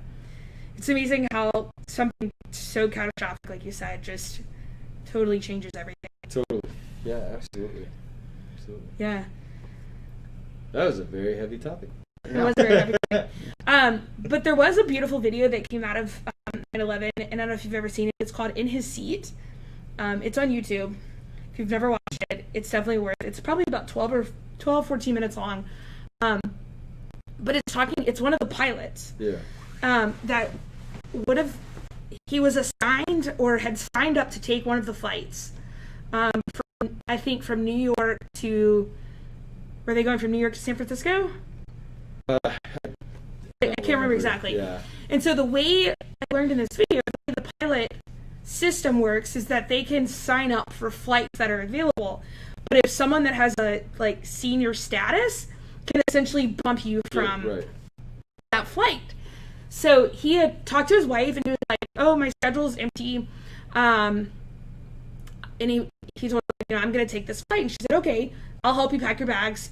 [SPEAKER 4] it's amazing how something so catastrophic, like you said, just totally changes everything.
[SPEAKER 3] Totally. Yeah, absolutely.
[SPEAKER 4] Yeah.
[SPEAKER 3] That was a very heavy topic.
[SPEAKER 4] It was very heavy. But there was a beautiful video that came out of 9/11, and I don't know if you've ever seen it. It's called In His Seat. It's on YouTube. If you've never watched it, it's definitely worth it. It's probably about 14 minutes long. But it's one of the pilots.
[SPEAKER 3] Yeah.
[SPEAKER 4] That he was assigned or had signed up to take one of the flights. I think from New York to, were they going from New York to San Francisco? I can't remember exactly.
[SPEAKER 3] Yeah.
[SPEAKER 4] And so the way I learned in this video, the way the pilot system works is that they can sign up for flights that are available. But if someone that has a senior status can essentially bump you from that flight. So he had talked to his wife and he was like, "Oh, my schedule's empty." And he told her, "I'm going to take this flight." And she said, "Okay, I'll help you pack your bags."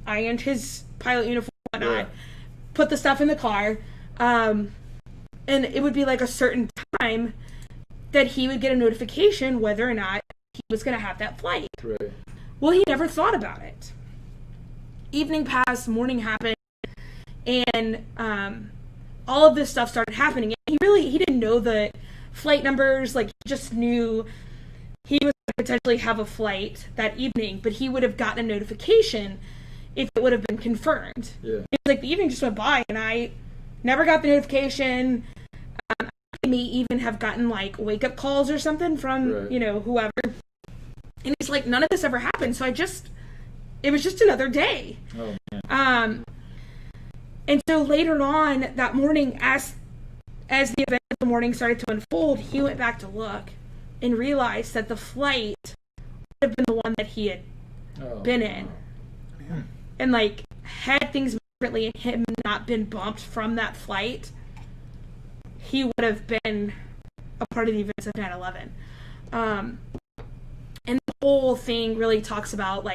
[SPEAKER 4] Ironed his pilot uniform and whatnot, put the stuff in the car. And it would be a certain time that he would get a notification whether or not he was going to have that flight.
[SPEAKER 3] Right.
[SPEAKER 4] Well, he never thought about it. Evening passed, morning happened, and all of this stuff started happening. And he didn't know the flight numbers. He just knew he was going to potentially have a flight that evening, but he would have gotten a notification if it would have been confirmed.
[SPEAKER 3] Yeah.
[SPEAKER 4] It's the evening just went by, and I never got the notification. I may even have gotten wake-up calls or something from whoever. And he's like, none of this ever happened, so it was just another day.
[SPEAKER 3] Oh, man.
[SPEAKER 4] And so later on that morning, as the event of the morning started to unfold, he went back to look and realized that the flight would have been the one that he had been in.
[SPEAKER 3] Man.
[SPEAKER 4] And had things differently and him not been bumped from that flight, he would have been a part of the events of 9/11. And the whole thing really talks about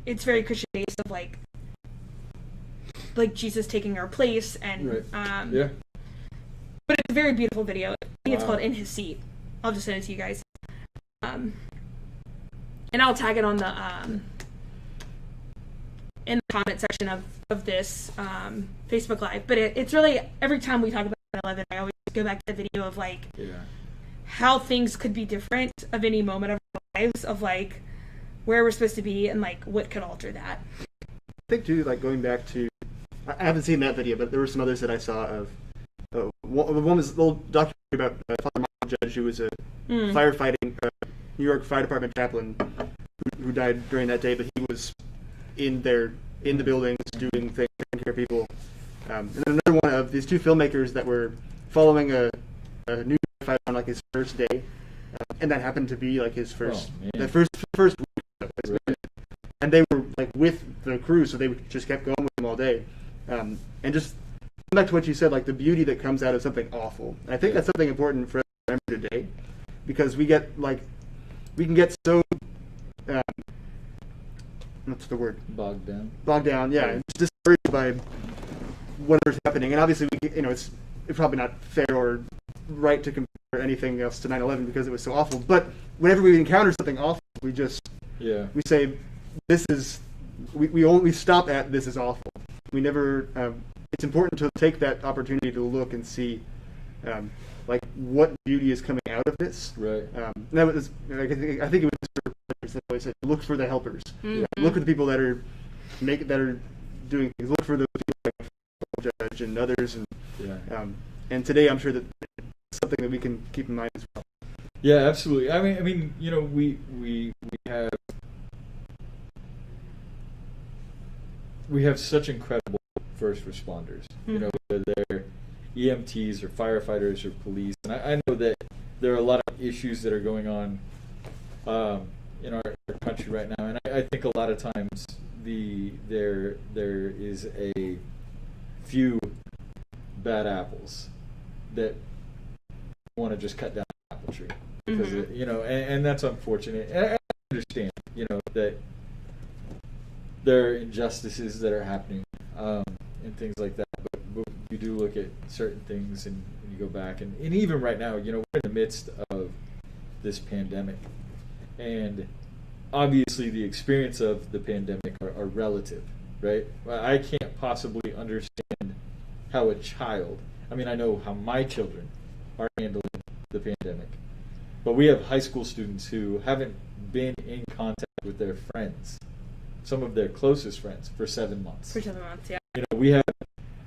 [SPEAKER 4] it's very Christian based of Jesus taking our place and
[SPEAKER 3] yeah.
[SPEAKER 4] But it's a very beautiful video. I think it's called In His Seat. I'll just send it to you guys. And I'll tag it on the in the comment section of this Facebook Live. But it's really, every time we talk about 9/11, I always go back to the video of how things could be different of any moment of our lives, of where we're supposed to be and what could alter that.
[SPEAKER 2] I think too, going back to, I haven't seen that video, but there were some others that I saw of. One was a little documentary about Father Michael Judge, who was a firefighting New York Fire Department chaplain who died during that day, but he was in the buildings doing things, taking care of people. And then another one of these two filmmakers that were following a new firefighter on his first day, and that happened to be his first week. And they were with the crew, so they just kept going with him all day. And just back to what you said, the beauty that comes out of something awful. And I think that's something important for us to remember today, because we can get so what's the word? Bogged down, yeah. And just discouraged by whatever's happening. And obviously, it's probably not fair or right to compare anything else to 9/11 because it was so awful. But whenever we encounter something awful, we say, we stop at this is awful. We never. It's important to take that opportunity to look and see, what beauty is coming out of this.
[SPEAKER 3] Right.
[SPEAKER 2] That was, I think it was that always said, look for the helpers.
[SPEAKER 4] Mm-hmm.
[SPEAKER 2] Look for the people that are doing things. Look for the people like Judge and others. And today, I'm sure that it's something that we can keep in mind as well.
[SPEAKER 3] Yeah, absolutely. I mean, we have such incredible first responders.
[SPEAKER 4] Mm-hmm.
[SPEAKER 3] Whether they're EMTs or firefighters or police, and I know that there are a lot of issues that are going on in our country right now, and I think a lot of times there is a few bad apples that want to just cut down the apple tree because and that's unfortunate. And I understand that there are injustices that are happening and things like that, but we you do look at certain things and you go back, and even right now, we're in the midst of this pandemic. And obviously the experience of the pandemic are relative, right? I can't possibly understand how a child, I know how my children are handling the pandemic. But we have high school students who haven't been in contact with their friends, some of their closest friends, for 7 months.
[SPEAKER 4] For 7 months, yeah.
[SPEAKER 3] We have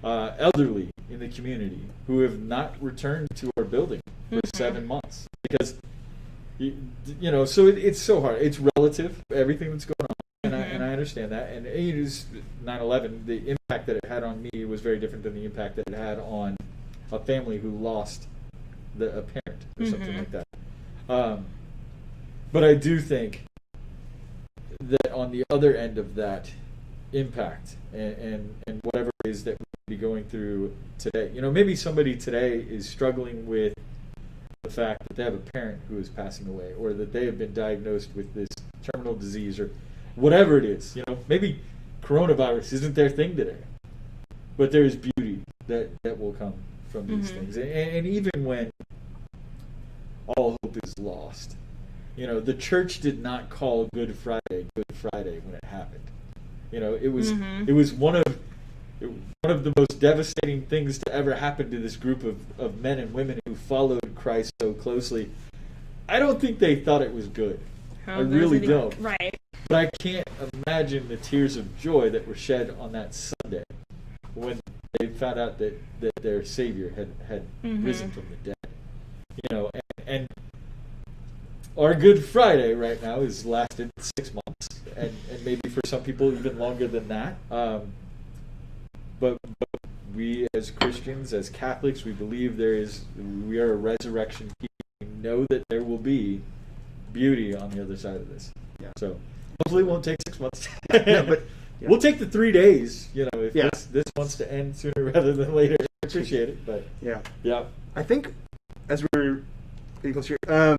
[SPEAKER 3] elderly in the community who have not returned to our building for 7 months because, so it's so hard. It's relative, everything that's going on, and I understand that. And it is 9/11. The impact that it had on me was very different than the impact that it had on a family who lost a parent or something like that. But I do think that on the other end of that impact and whatever it is that we be going through today, maybe somebody today is struggling with the fact that they have a parent who is passing away, or that they have been diagnosed with this terminal disease, or whatever it is. Maybe coronavirus isn't their thing today, but there is beauty that will come from these things. And even when all hope is lost, the church did not call Good Friday when it happened. It was one of the most devastating things to ever happen to this group of men and women who followed Christ so closely. I don't think they thought it was good. I really don't.
[SPEAKER 4] Right.
[SPEAKER 3] But I can't imagine the tears of joy that were shed on that Sunday when they found out that their Savior had risen from the dead. And our Good Friday right now has lasted 6 months, and maybe for some people even longer than that. But we as Christians, as Catholics, we believe we are a resurrection people. We know that there will be beauty on the other side of this.
[SPEAKER 2] Yeah.
[SPEAKER 3] So hopefully it won't take 6 months.
[SPEAKER 2] But
[SPEAKER 3] we'll take the 3 days, if this wants to end sooner rather than later. I appreciate it, but yeah.
[SPEAKER 2] I think as we're getting closer here,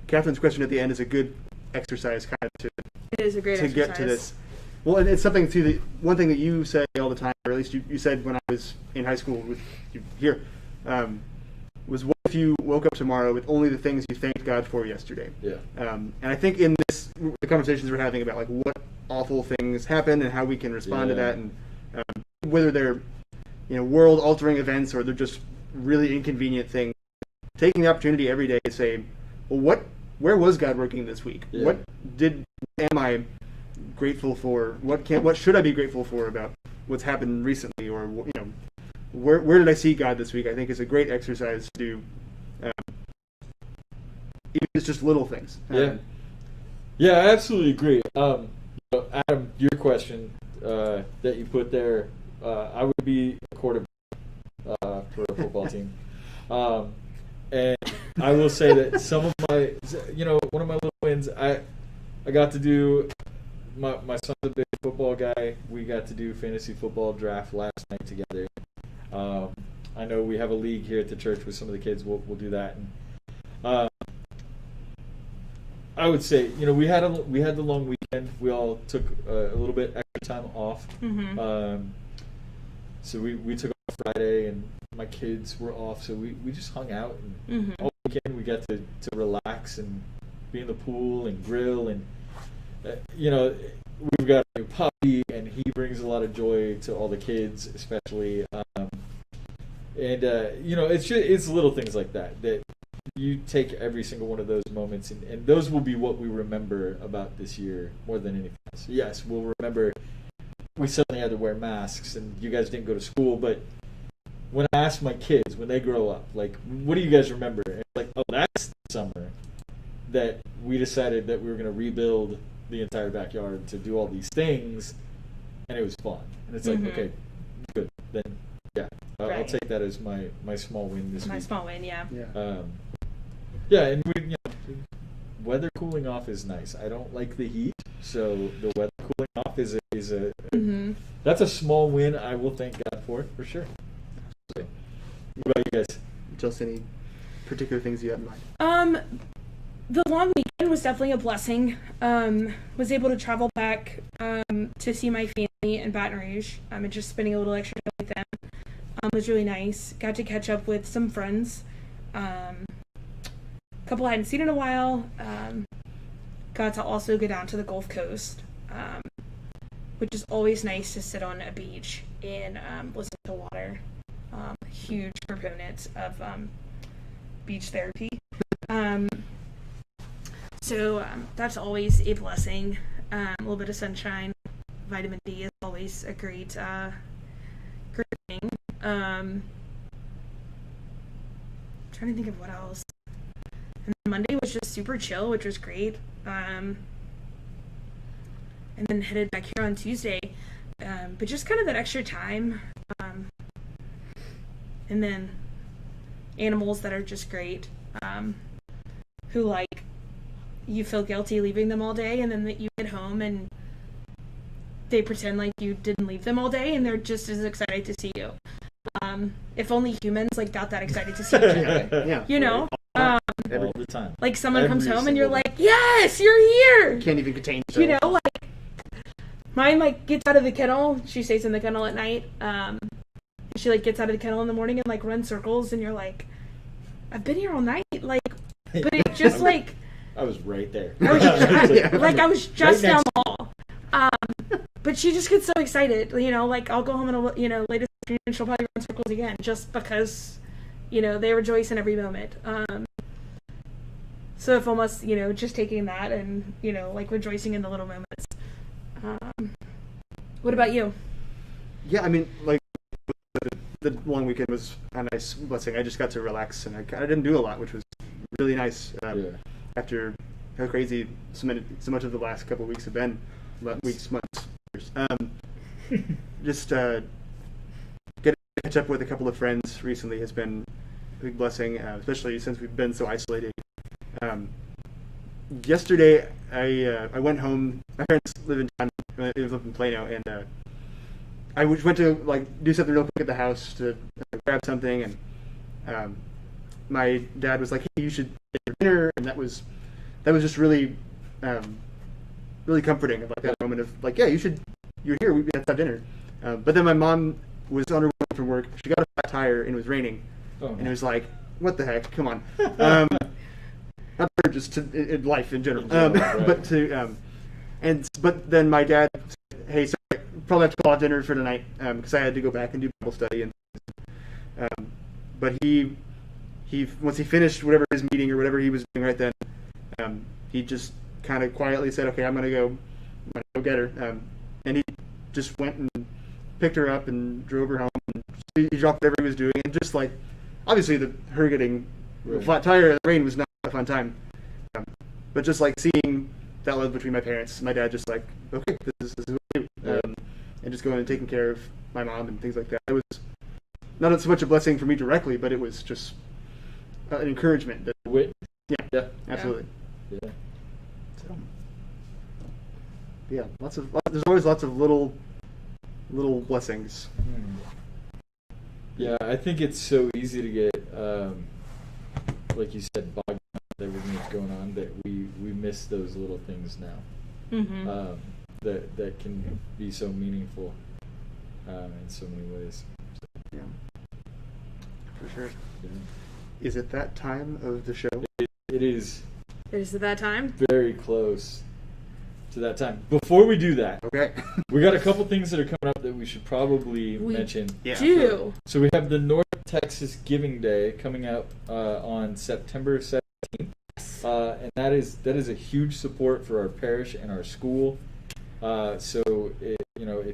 [SPEAKER 2] Catherine's question at the end is a good exercise kind of
[SPEAKER 4] it is a great
[SPEAKER 2] to
[SPEAKER 4] exercise.
[SPEAKER 2] get to this. Well, and it's something too. One thing that you say all the time, or at least you said when I was in high school with you here, was what if you woke up tomorrow with only the things you thanked God for yesterday?
[SPEAKER 3] Yeah.
[SPEAKER 2] And I think in the conversations we're having about like what awful things happen and how we can respond to that, and whether they're world-altering events or they're just really inconvenient things, taking the opportunity every day to say, well, where was God working this week?
[SPEAKER 3] Yeah.
[SPEAKER 2] What am I grateful for? What should I be grateful for about what's happened recently, or where did I see God this week? I think is a great exercise to do, even if it's just little things.
[SPEAKER 3] Yeah, I absolutely agree. Adam, your question that you put there, I would be a quarterback for a football team. And I will say that some of my, one of my little wins, I got to do, my son's a big football guy. We got to do fantasy football draft last night together. I know we have a league here at the church with some of the kids. We'll do that. And I would say, we had the long weekend. We all took a little bit extra time off. So we took off Friday, and my kids were off, so we just hung out, and all weekend we got to relax and be in the pool and grill, and we've got a new puppy, and he brings a lot of joy to all the kids, especially, it's little things like that you take every single one of those moments, and those will be what we remember about this year more than anything else. Yes, we'll remember we suddenly had to wear masks, and you guys didn't go to school, but when I ask my kids, when they grow up, like, what do you guys remember? And it's like, oh, that's the summer that we decided that we were going to rebuild the entire backyard to do all these things, and it was fun. And it's like, okay, good. Then, yeah, I'll take that as my small win this week.
[SPEAKER 4] My small win, yeah.
[SPEAKER 3] And weather cooling off is nice. I don't like the heat, so the weather cooling off is a that's a small win I will thank God for sure. What about you guys?
[SPEAKER 2] Just any particular things you have in mind?
[SPEAKER 4] The long weekend was definitely a blessing. Was able to travel back to see my family in Baton Rouge and just spending a little extra time with them. was really nice. Got to catch up with some friends. A couple I hadn't seen in a while. Got to also go down to the Gulf Coast, which is always nice to sit on a beach and listen to water. Huge proponent of beach therapy. So that's always a blessing. A little bit of sunshine. Vitamin D is always a great thing. Trying to think of what else. And then Monday was just super chill, which was great. And then headed back here on Tuesday. But just kind of that extra time. And then animals that are just great. Who, like, you feel guilty leaving them all day, and then that you get home and they pretend like you didn't leave them all day, and they're just as excited to see you. If only humans, like, got that excited to see each other.
[SPEAKER 2] Yeah.
[SPEAKER 4] You know?
[SPEAKER 3] All the time.
[SPEAKER 4] Like, someone
[SPEAKER 3] Every
[SPEAKER 4] comes home and you're
[SPEAKER 3] single
[SPEAKER 4] like, yes, you're here!
[SPEAKER 2] Can't even contain yourself.
[SPEAKER 4] You know, like, mine, like, gets out of the kennel. She stays in the kennel at night. She, like, gets out of the kennel in the morning and, like, runs circles, and you're like, I've been here all night. Like, but it's just, like...
[SPEAKER 3] I was right there.
[SPEAKER 4] I was just
[SPEAKER 3] Right
[SPEAKER 4] down
[SPEAKER 3] next
[SPEAKER 4] the hall. But she just gets so excited, you know, like, I'll go home and, you know, later this afternoon and she'll probably run circles again, just because, you know, they rejoice in every moment. So if almost, you know, just taking that and, you know, like, rejoicing in the little moments. What about you?
[SPEAKER 2] Yeah, I mean, like, the long weekend was a nice blessing. I just got to relax, and I didn't do a lot, which was really nice. After how crazy so much of the last couple of weeks have been, weeks, months, years. Just getting to catch up with a couple of friends recently has been a big blessing, especially since we've been so isolated. Yesterday, I went home. My parents live in town. They live in Plano, and I went to, like, do something real quick at the house to grab something, and my dad was like, "Hey, you should get your dinner," and that was just really really comforting, like that moment of, like, yeah, you're here, we have to have dinner. But then my mom was on her way from work. She got a flat tire and it was raining, and it was like, what the heck? Come on. Not for just in life in general,
[SPEAKER 3] right.
[SPEAKER 2] but then my dad said, "Hey, so I probably have to call out dinner for tonight because I had to go back and do Bible study." And but he once he finished whatever his meeting or whatever he was doing right then, he just kind of quietly said, "Okay, I'm gonna go get her," and he just went and picked her up and drove her home. And he dropped whatever he was doing, and just, like, obviously her getting a flat tire in the rain was not a fun time, but just, like, seeing that love between my parents, my dad just, like, okay, this is what I do, and just going and taking care of my mom and things like that. It was not so much a blessing for me directly, but it was just an encouragement. Yeah, absolutely.
[SPEAKER 3] Yeah.
[SPEAKER 2] So, yeah, there's always lots of little blessings.
[SPEAKER 3] Yeah, I think it's so easy to get, like you said, bogged down with everything that's going on, that we miss those little things now. That can be so meaningful in so many ways. So,
[SPEAKER 2] Yeah, for sure.
[SPEAKER 3] yeah.
[SPEAKER 2] Is it that time of the show?
[SPEAKER 3] It is
[SPEAKER 4] Is it that time?
[SPEAKER 3] very close to that time. Before we do that,
[SPEAKER 2] Okay.
[SPEAKER 3] we got a couple things that are coming up that we should probably mention.
[SPEAKER 2] Yeah.
[SPEAKER 4] Do.
[SPEAKER 3] So we have the North Texas Giving Day coming up on September 17th, and that is a huge support for our parish and our school. So if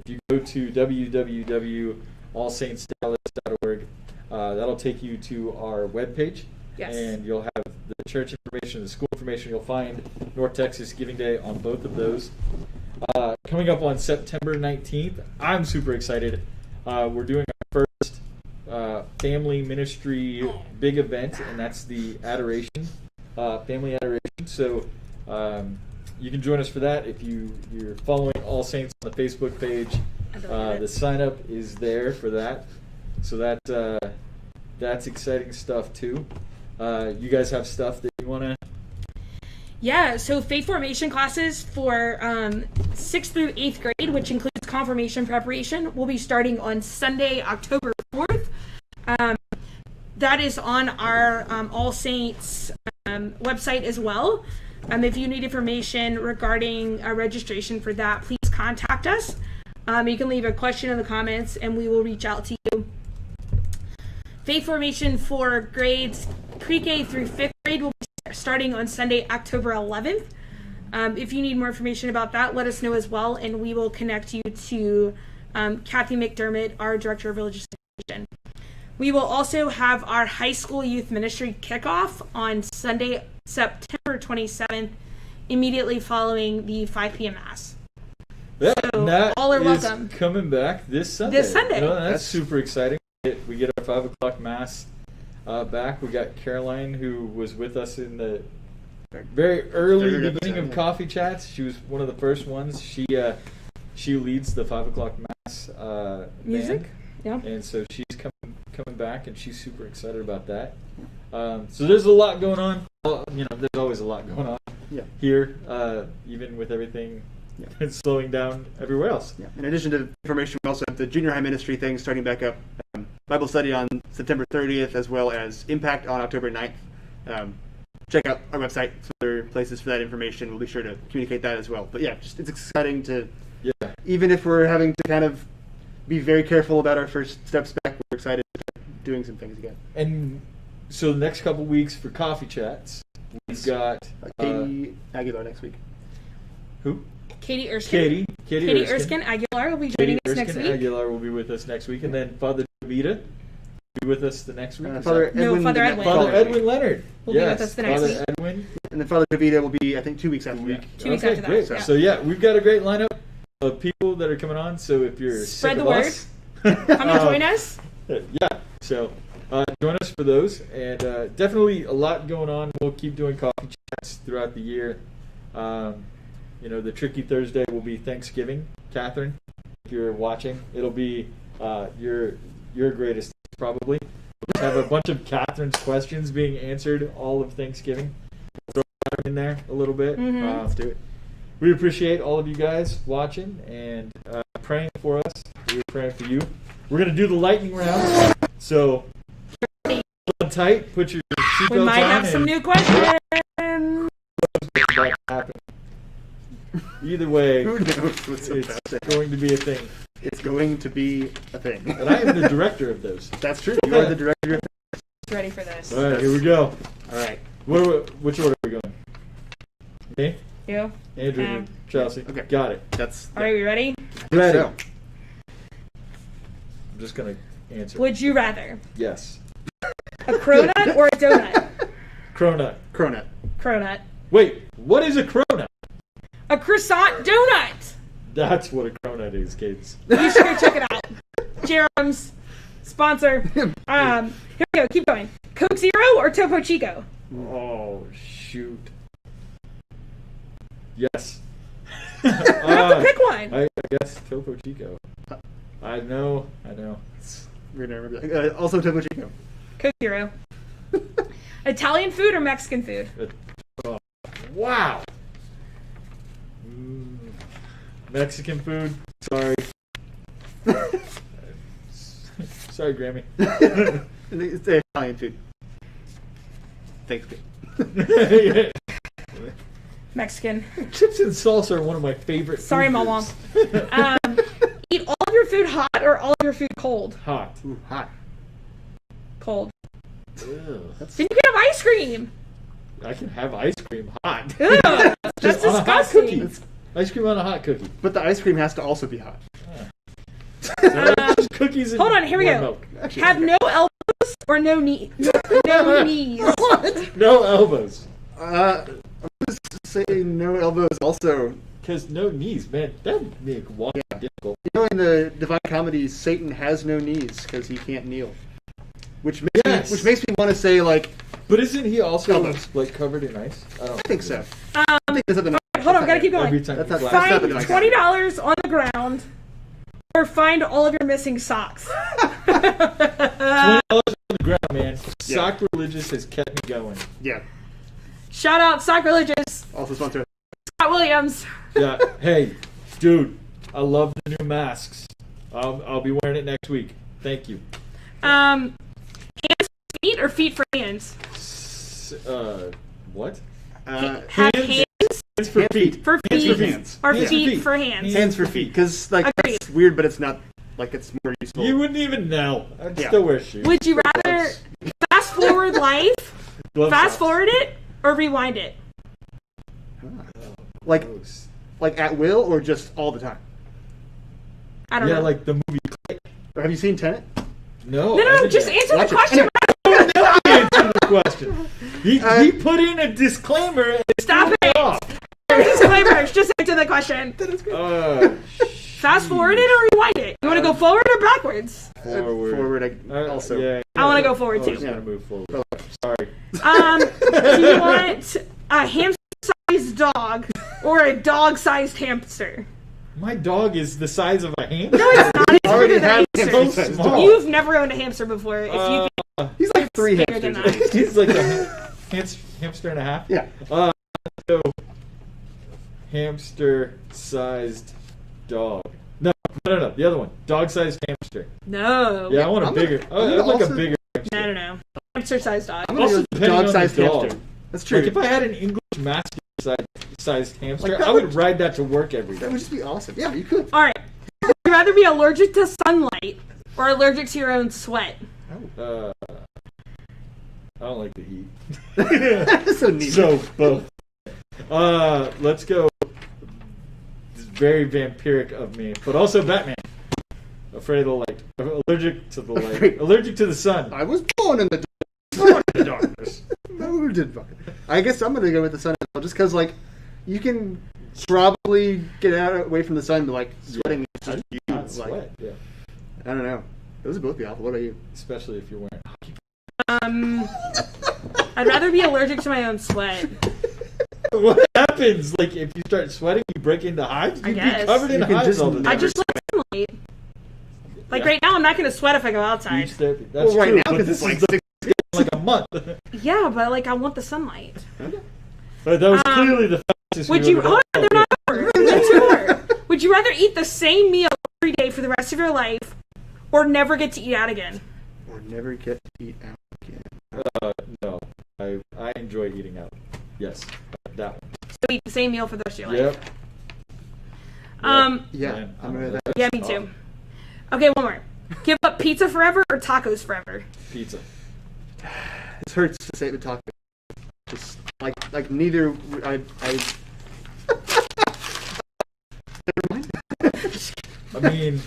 [SPEAKER 3] you go to www.allsaintsdallas.org, that'll take you to our webpage,
[SPEAKER 4] Yes.
[SPEAKER 3] and you'll have the church information, the school information. You'll find North Texas Giving Day on both of those. Coming up on September 19th, I'm super excited. We're doing our first family ministry big event, and that's the Adoration, Family Adoration. So you can join us for that if you're following All Saints on the Facebook page. The sign up is there for that. So that's exciting stuff too. You guys have stuff that you want to?
[SPEAKER 4] Yeah, so faith formation classes for 6th through 8th grade, which includes confirmation preparation, will be starting on Sunday, October 4th. That is on our All Saints website as well. If you need information regarding registration for that, please contact us. You can leave a question in the comments and we will reach out to you. Faith formation for grades pre-K through 5th grade will be starting on Sunday, October 11th. If you need more information about that, let us know as well, and we will connect you to Kathy McDermott, our Director of Religious Education. We will also have our high school youth ministry kickoff on Sunday, September 27th, immediately following the 5 p.m. Mass.
[SPEAKER 3] Yeah,
[SPEAKER 4] So,
[SPEAKER 3] Nat
[SPEAKER 4] all are
[SPEAKER 3] is
[SPEAKER 4] welcome.
[SPEAKER 3] coming back this Sunday.
[SPEAKER 4] This Sunday.
[SPEAKER 3] That's super exciting. We get our 5 o'clock Mass back. We got Caroline, who was with us in the very early
[SPEAKER 2] Third
[SPEAKER 3] beginning
[SPEAKER 2] episode,
[SPEAKER 3] of Coffee Chats. She was one of the first ones. She leads the 5 o'clock Mass
[SPEAKER 4] Music?
[SPEAKER 3] band.
[SPEAKER 4] Yeah.
[SPEAKER 3] And so she's coming back, and she's super excited about that. So there's a lot going on. There's always a lot going on here, even with everything slowing down everywhere else.
[SPEAKER 2] Yeah. In addition to information, we also have the junior high ministry thing starting back up. Bible study on September 30th, as well as Impact on October 9th. Check out our website for other places for that information. We'll be sure to communicate that as well. But yeah, just it's exciting to, even if we're having to kind of be very careful about our first steps back, we're excited to start doing some things again.
[SPEAKER 3] And so the next couple weeks for Coffee Chats, we've got
[SPEAKER 2] Katie Aguilar next week.
[SPEAKER 3] who?
[SPEAKER 4] Katie Erskine.
[SPEAKER 3] Katie
[SPEAKER 4] Erskine Aguilar will be joining us next week.
[SPEAKER 3] Aguilar will be with us next week, and then Father Davida will be with us the next week.
[SPEAKER 2] Father
[SPEAKER 4] Edwin.
[SPEAKER 3] Father Edwin Leonard
[SPEAKER 4] Will be with us the next
[SPEAKER 3] Father
[SPEAKER 4] week.
[SPEAKER 3] Edwin.
[SPEAKER 2] And then Father Davida will be, I think, 2 weeks after that.
[SPEAKER 4] 2 weeks
[SPEAKER 3] Okay,
[SPEAKER 4] after that.
[SPEAKER 3] great.
[SPEAKER 4] Yeah.
[SPEAKER 3] So yeah, we've got a great lineup of people that are coming on. So if you're
[SPEAKER 4] Spread
[SPEAKER 3] sick
[SPEAKER 4] the
[SPEAKER 3] of
[SPEAKER 4] word.
[SPEAKER 3] us,
[SPEAKER 4] Come and join us.
[SPEAKER 3] Yeah. So join us for those, and definitely a lot going on. We'll keep doing Coffee Chats throughout the year. The Tricky Thursday will be Thanksgiving. Catherine, if you're watching, it'll be your greatest probably. We'll just have a bunch of Catherine's questions being answered all of Thanksgiving. Throw that in there a little bit.
[SPEAKER 2] Let's do it.
[SPEAKER 3] We appreciate all of you guys watching and praying for us. We're praying for you. We're going to do the lightning round. So, hold on tight. Put your seatbelts on.
[SPEAKER 4] We might have some new questions.
[SPEAKER 3] Either way,
[SPEAKER 2] Who knows what's
[SPEAKER 3] it's
[SPEAKER 2] about to happen?
[SPEAKER 3] going to be a thing.
[SPEAKER 2] It's going to be a thing.
[SPEAKER 3] And I am the director of those.
[SPEAKER 2] That's true. You are the director of
[SPEAKER 4] Ready for this?
[SPEAKER 3] All right, here we go.
[SPEAKER 2] All right.
[SPEAKER 3] Which order are we going? Me?
[SPEAKER 4] You?
[SPEAKER 3] Andrew, Chelsea.
[SPEAKER 2] Okay.
[SPEAKER 3] Got it.
[SPEAKER 2] That's
[SPEAKER 4] Are we ready?
[SPEAKER 3] Ready.
[SPEAKER 2] So,
[SPEAKER 3] I'm just going to answer.
[SPEAKER 4] Would you rather
[SPEAKER 3] Yes.
[SPEAKER 4] a cronut or a donut?
[SPEAKER 3] Cronut.
[SPEAKER 2] Cronut.
[SPEAKER 4] Cronut.
[SPEAKER 3] Wait, what is a cronut?
[SPEAKER 4] A croissant donut.
[SPEAKER 3] That's what a cronut is, kids.
[SPEAKER 4] You should go check it out. Jerem's sponsor. Here we go. Keep going. Coke Zero or Topo Chico?
[SPEAKER 3] Oh, shoot. Yes.
[SPEAKER 4] You have to pick one.
[SPEAKER 3] I guess Topo Chico. I know.
[SPEAKER 2] We're gonna remember that. Also, Topo Chico.
[SPEAKER 4] Coke Zero. Italian food or Mexican food?
[SPEAKER 3] Wow. Mexican food. Sorry. Sorry, Grammy.
[SPEAKER 2] It's Italian food. Thanks, good.
[SPEAKER 4] Mexican.
[SPEAKER 3] Chips and salsa are one of my favorite.
[SPEAKER 4] Sorry,
[SPEAKER 3] food
[SPEAKER 4] Mama.
[SPEAKER 3] groups.
[SPEAKER 4] Eat all of your food hot or all of your food cold?
[SPEAKER 3] Hot.
[SPEAKER 2] Ooh, hot.
[SPEAKER 4] Cold.
[SPEAKER 3] Ew.
[SPEAKER 4] Then you can have ice cream.
[SPEAKER 3] I can have ice cream hot.
[SPEAKER 4] Ugh, that's
[SPEAKER 3] Just on a hot
[SPEAKER 4] disgusting.
[SPEAKER 3] cookie. Ice cream on a hot cookie.
[SPEAKER 2] But the ice cream has to also be hot.
[SPEAKER 3] Just cookies and
[SPEAKER 4] Hold on, here we
[SPEAKER 3] warm
[SPEAKER 4] go.
[SPEAKER 3] milk.
[SPEAKER 2] Actually,
[SPEAKER 4] Have no elbows or no knee, no knees.
[SPEAKER 3] No elbows.
[SPEAKER 2] I'm just saying no elbows also.
[SPEAKER 3] Because no knees, man. That would make walking difficult.
[SPEAKER 2] You know, in the Divine Comedy, Satan has no knees because he can't kneel. Which makes me want to say, like,
[SPEAKER 3] But isn't he also
[SPEAKER 2] Elbows.
[SPEAKER 3] like covered in ice? I don't
[SPEAKER 2] I think so.
[SPEAKER 4] Um,
[SPEAKER 2] I think there's something.
[SPEAKER 4] hold on, we gotta keep going.
[SPEAKER 3] Every time
[SPEAKER 2] That's
[SPEAKER 3] you
[SPEAKER 2] not-
[SPEAKER 3] fly.
[SPEAKER 2] that's not
[SPEAKER 4] Find
[SPEAKER 2] the Divine
[SPEAKER 4] $20 on the ground, or find all of your missing socks.
[SPEAKER 3] $20 on the ground, man. Sacrilegious has kept me going.
[SPEAKER 2] Yeah.
[SPEAKER 4] Shout out Sacrilegious,
[SPEAKER 2] Also sponsor.
[SPEAKER 4] Scott Williams.
[SPEAKER 3] Yeah. Hey, dude, I love the new masks. I'll be wearing it next week. Thank you.
[SPEAKER 4] Hands for feet or feet for hands?
[SPEAKER 3] What?
[SPEAKER 4] Have
[SPEAKER 2] Hands
[SPEAKER 3] Hands for feet.
[SPEAKER 4] for
[SPEAKER 2] Hands
[SPEAKER 4] feet
[SPEAKER 2] for hands.
[SPEAKER 4] or
[SPEAKER 3] Hands for
[SPEAKER 4] feet
[SPEAKER 3] feet.
[SPEAKER 4] for hands?
[SPEAKER 2] Hands for feet, because like
[SPEAKER 4] Agreed.
[SPEAKER 2] that's weird, but it's not like it's more useful.
[SPEAKER 3] You wouldn't even know. I'd
[SPEAKER 2] Yeah.
[SPEAKER 3] still wear shoes.
[SPEAKER 4] Would you rather fast forward life,
[SPEAKER 3] Glove
[SPEAKER 4] fast
[SPEAKER 3] socks.
[SPEAKER 4] forward it, or rewind it?
[SPEAKER 2] like
[SPEAKER 3] Gross.
[SPEAKER 2] like at will or just all the time.
[SPEAKER 4] I don't
[SPEAKER 3] Yeah,
[SPEAKER 4] know.
[SPEAKER 3] like the movie.
[SPEAKER 2] Or have you seen Tenet?
[SPEAKER 3] No.
[SPEAKER 4] No, just answer
[SPEAKER 2] Watch
[SPEAKER 4] the
[SPEAKER 2] it.
[SPEAKER 4] question.
[SPEAKER 3] Answer the question. He put in a disclaimer. And
[SPEAKER 4] Stop
[SPEAKER 3] threw
[SPEAKER 4] it.
[SPEAKER 3] off.
[SPEAKER 4] Disclaimers. Just answer the question. Fast forward it or rewind it? You want to go forward or backwards?
[SPEAKER 3] Forward.
[SPEAKER 2] Forward. Also.
[SPEAKER 3] Yeah,
[SPEAKER 4] I wanna go forward, too.
[SPEAKER 3] I was gonna move forward. Sorry.
[SPEAKER 4] Do you want a hamster-sized dog or a dog-sized hamster?
[SPEAKER 3] My dog is the size of a hamster.
[SPEAKER 4] No, it's not. It's
[SPEAKER 2] Already
[SPEAKER 4] bigger than
[SPEAKER 2] have
[SPEAKER 4] a
[SPEAKER 2] hamsters.
[SPEAKER 4] hamster.
[SPEAKER 3] Small.
[SPEAKER 4] You've never owned a hamster before. If you can,
[SPEAKER 2] He's like 3
[SPEAKER 4] bigger than
[SPEAKER 2] hamsters.
[SPEAKER 4] that.
[SPEAKER 3] He's like a hamster and a half.
[SPEAKER 2] Yeah.
[SPEAKER 3] So hamster-sized dog. No. The other one. Dog-sized hamster.
[SPEAKER 4] No.
[SPEAKER 3] Yeah, I want a
[SPEAKER 2] I'm
[SPEAKER 3] bigger.
[SPEAKER 2] gonna-
[SPEAKER 3] I like
[SPEAKER 2] also-
[SPEAKER 3] a bigger hamster.
[SPEAKER 4] No. Hamster-sized dog.
[SPEAKER 2] I'm gonna
[SPEAKER 3] Also,
[SPEAKER 2] go
[SPEAKER 3] depending on the
[SPEAKER 2] dog-sized
[SPEAKER 3] dog.
[SPEAKER 2] hamster. That's true.
[SPEAKER 3] Like if I had an English Mastiff-sized hamster,
[SPEAKER 2] Like, that
[SPEAKER 3] I would
[SPEAKER 2] would-
[SPEAKER 3] ride that to work every
[SPEAKER 2] That
[SPEAKER 3] day.
[SPEAKER 2] would just be awesome. Yeah, you could.
[SPEAKER 4] All right. Would you rather be allergic to sunlight or allergic to your own sweat?
[SPEAKER 3] I don't like the heat.
[SPEAKER 2] That's so neat.
[SPEAKER 3] So both. Let's go. This is very vampiric of me, but also Batman. Afraid of the light. Allergic to the light.
[SPEAKER 2] Afraid-
[SPEAKER 3] Allergic to the sun.
[SPEAKER 2] I was born in the
[SPEAKER 3] Darkness.
[SPEAKER 2] No, did fuck it. I guess I'm gonna go with the sun as well, just because like you can probably get out away from the sun, but like sweating is just huge.
[SPEAKER 3] Not
[SPEAKER 2] Like,
[SPEAKER 3] sweat. Yeah.
[SPEAKER 2] I don't know. Those would both be awful. What about you?
[SPEAKER 3] Especially if you're wearing hockey.
[SPEAKER 4] I'd rather be allergic to my own sweat.
[SPEAKER 3] What happens? Like if you start sweating, you break into hives.
[SPEAKER 4] I
[SPEAKER 3] You'd be
[SPEAKER 4] guess.
[SPEAKER 3] covered in
[SPEAKER 2] You can
[SPEAKER 3] hives
[SPEAKER 2] just
[SPEAKER 3] all the
[SPEAKER 2] never
[SPEAKER 3] time.
[SPEAKER 4] I just like sunlight. Like
[SPEAKER 3] Yeah.
[SPEAKER 4] right now, I'm not going to sweat if I go outside.
[SPEAKER 3] Beach therapy. That's
[SPEAKER 2] Well, right
[SPEAKER 3] true,
[SPEAKER 2] now
[SPEAKER 3] but
[SPEAKER 2] because
[SPEAKER 3] this
[SPEAKER 2] it's
[SPEAKER 3] is
[SPEAKER 2] like
[SPEAKER 3] like a month.
[SPEAKER 4] Yeah, but like I want the sunlight.
[SPEAKER 3] But that was clearly the fastest.
[SPEAKER 4] Would
[SPEAKER 3] we've
[SPEAKER 4] you?
[SPEAKER 3] ever
[SPEAKER 4] Hold on,
[SPEAKER 3] done.
[SPEAKER 4] they're not over. There's two more. Would you rather eat the same meal every day for the rest of your life, or never get to eat out again?
[SPEAKER 2] Or never get to eat out again.
[SPEAKER 3] No, I enjoy eating out. Yes, that one.
[SPEAKER 4] So eat the same meal for the rest of your life.
[SPEAKER 3] Yep.
[SPEAKER 2] Yeah,
[SPEAKER 3] Man,
[SPEAKER 2] I'm gonna.
[SPEAKER 3] that's
[SPEAKER 4] Yeah, me
[SPEAKER 3] tough.
[SPEAKER 4] too. Okay, one more. Give up pizza forever or tacos forever?
[SPEAKER 3] Pizza.
[SPEAKER 2] This hurts to say the taco. Just like neither. I
[SPEAKER 3] I mean,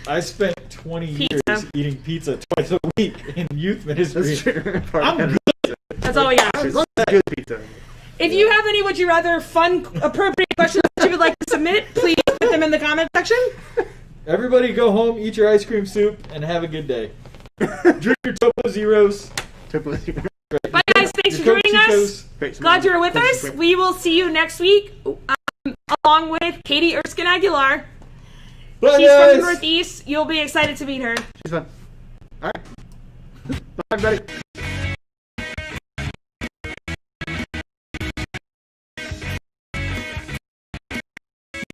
[SPEAKER 3] I spent 20 years
[SPEAKER 4] Pizza.
[SPEAKER 3] eating pizza twice a week in youth ministry.
[SPEAKER 2] That's true.
[SPEAKER 3] I'm good.
[SPEAKER 4] That's all we got.
[SPEAKER 2] As long as it's good pizza.
[SPEAKER 4] If you have any would you rather fun, appropriate questions that you would like to submit, please put them in the comment section.
[SPEAKER 3] Everybody go home, eat your ice cream soup, and have a good day. Drink your Topo Zeros.
[SPEAKER 4] Bye guys, thanks for
[SPEAKER 3] Your
[SPEAKER 4] joining
[SPEAKER 3] Coke
[SPEAKER 4] us.
[SPEAKER 3] Chicos.
[SPEAKER 4] Glad you're with us. We will see you next week, along with Katie Erskine Aguilar.
[SPEAKER 3] Bye,
[SPEAKER 4] She's
[SPEAKER 3] guys.
[SPEAKER 4] from the Northeast. You'll be excited to meet her.
[SPEAKER 2] She's fun. All right. Bye, everybody.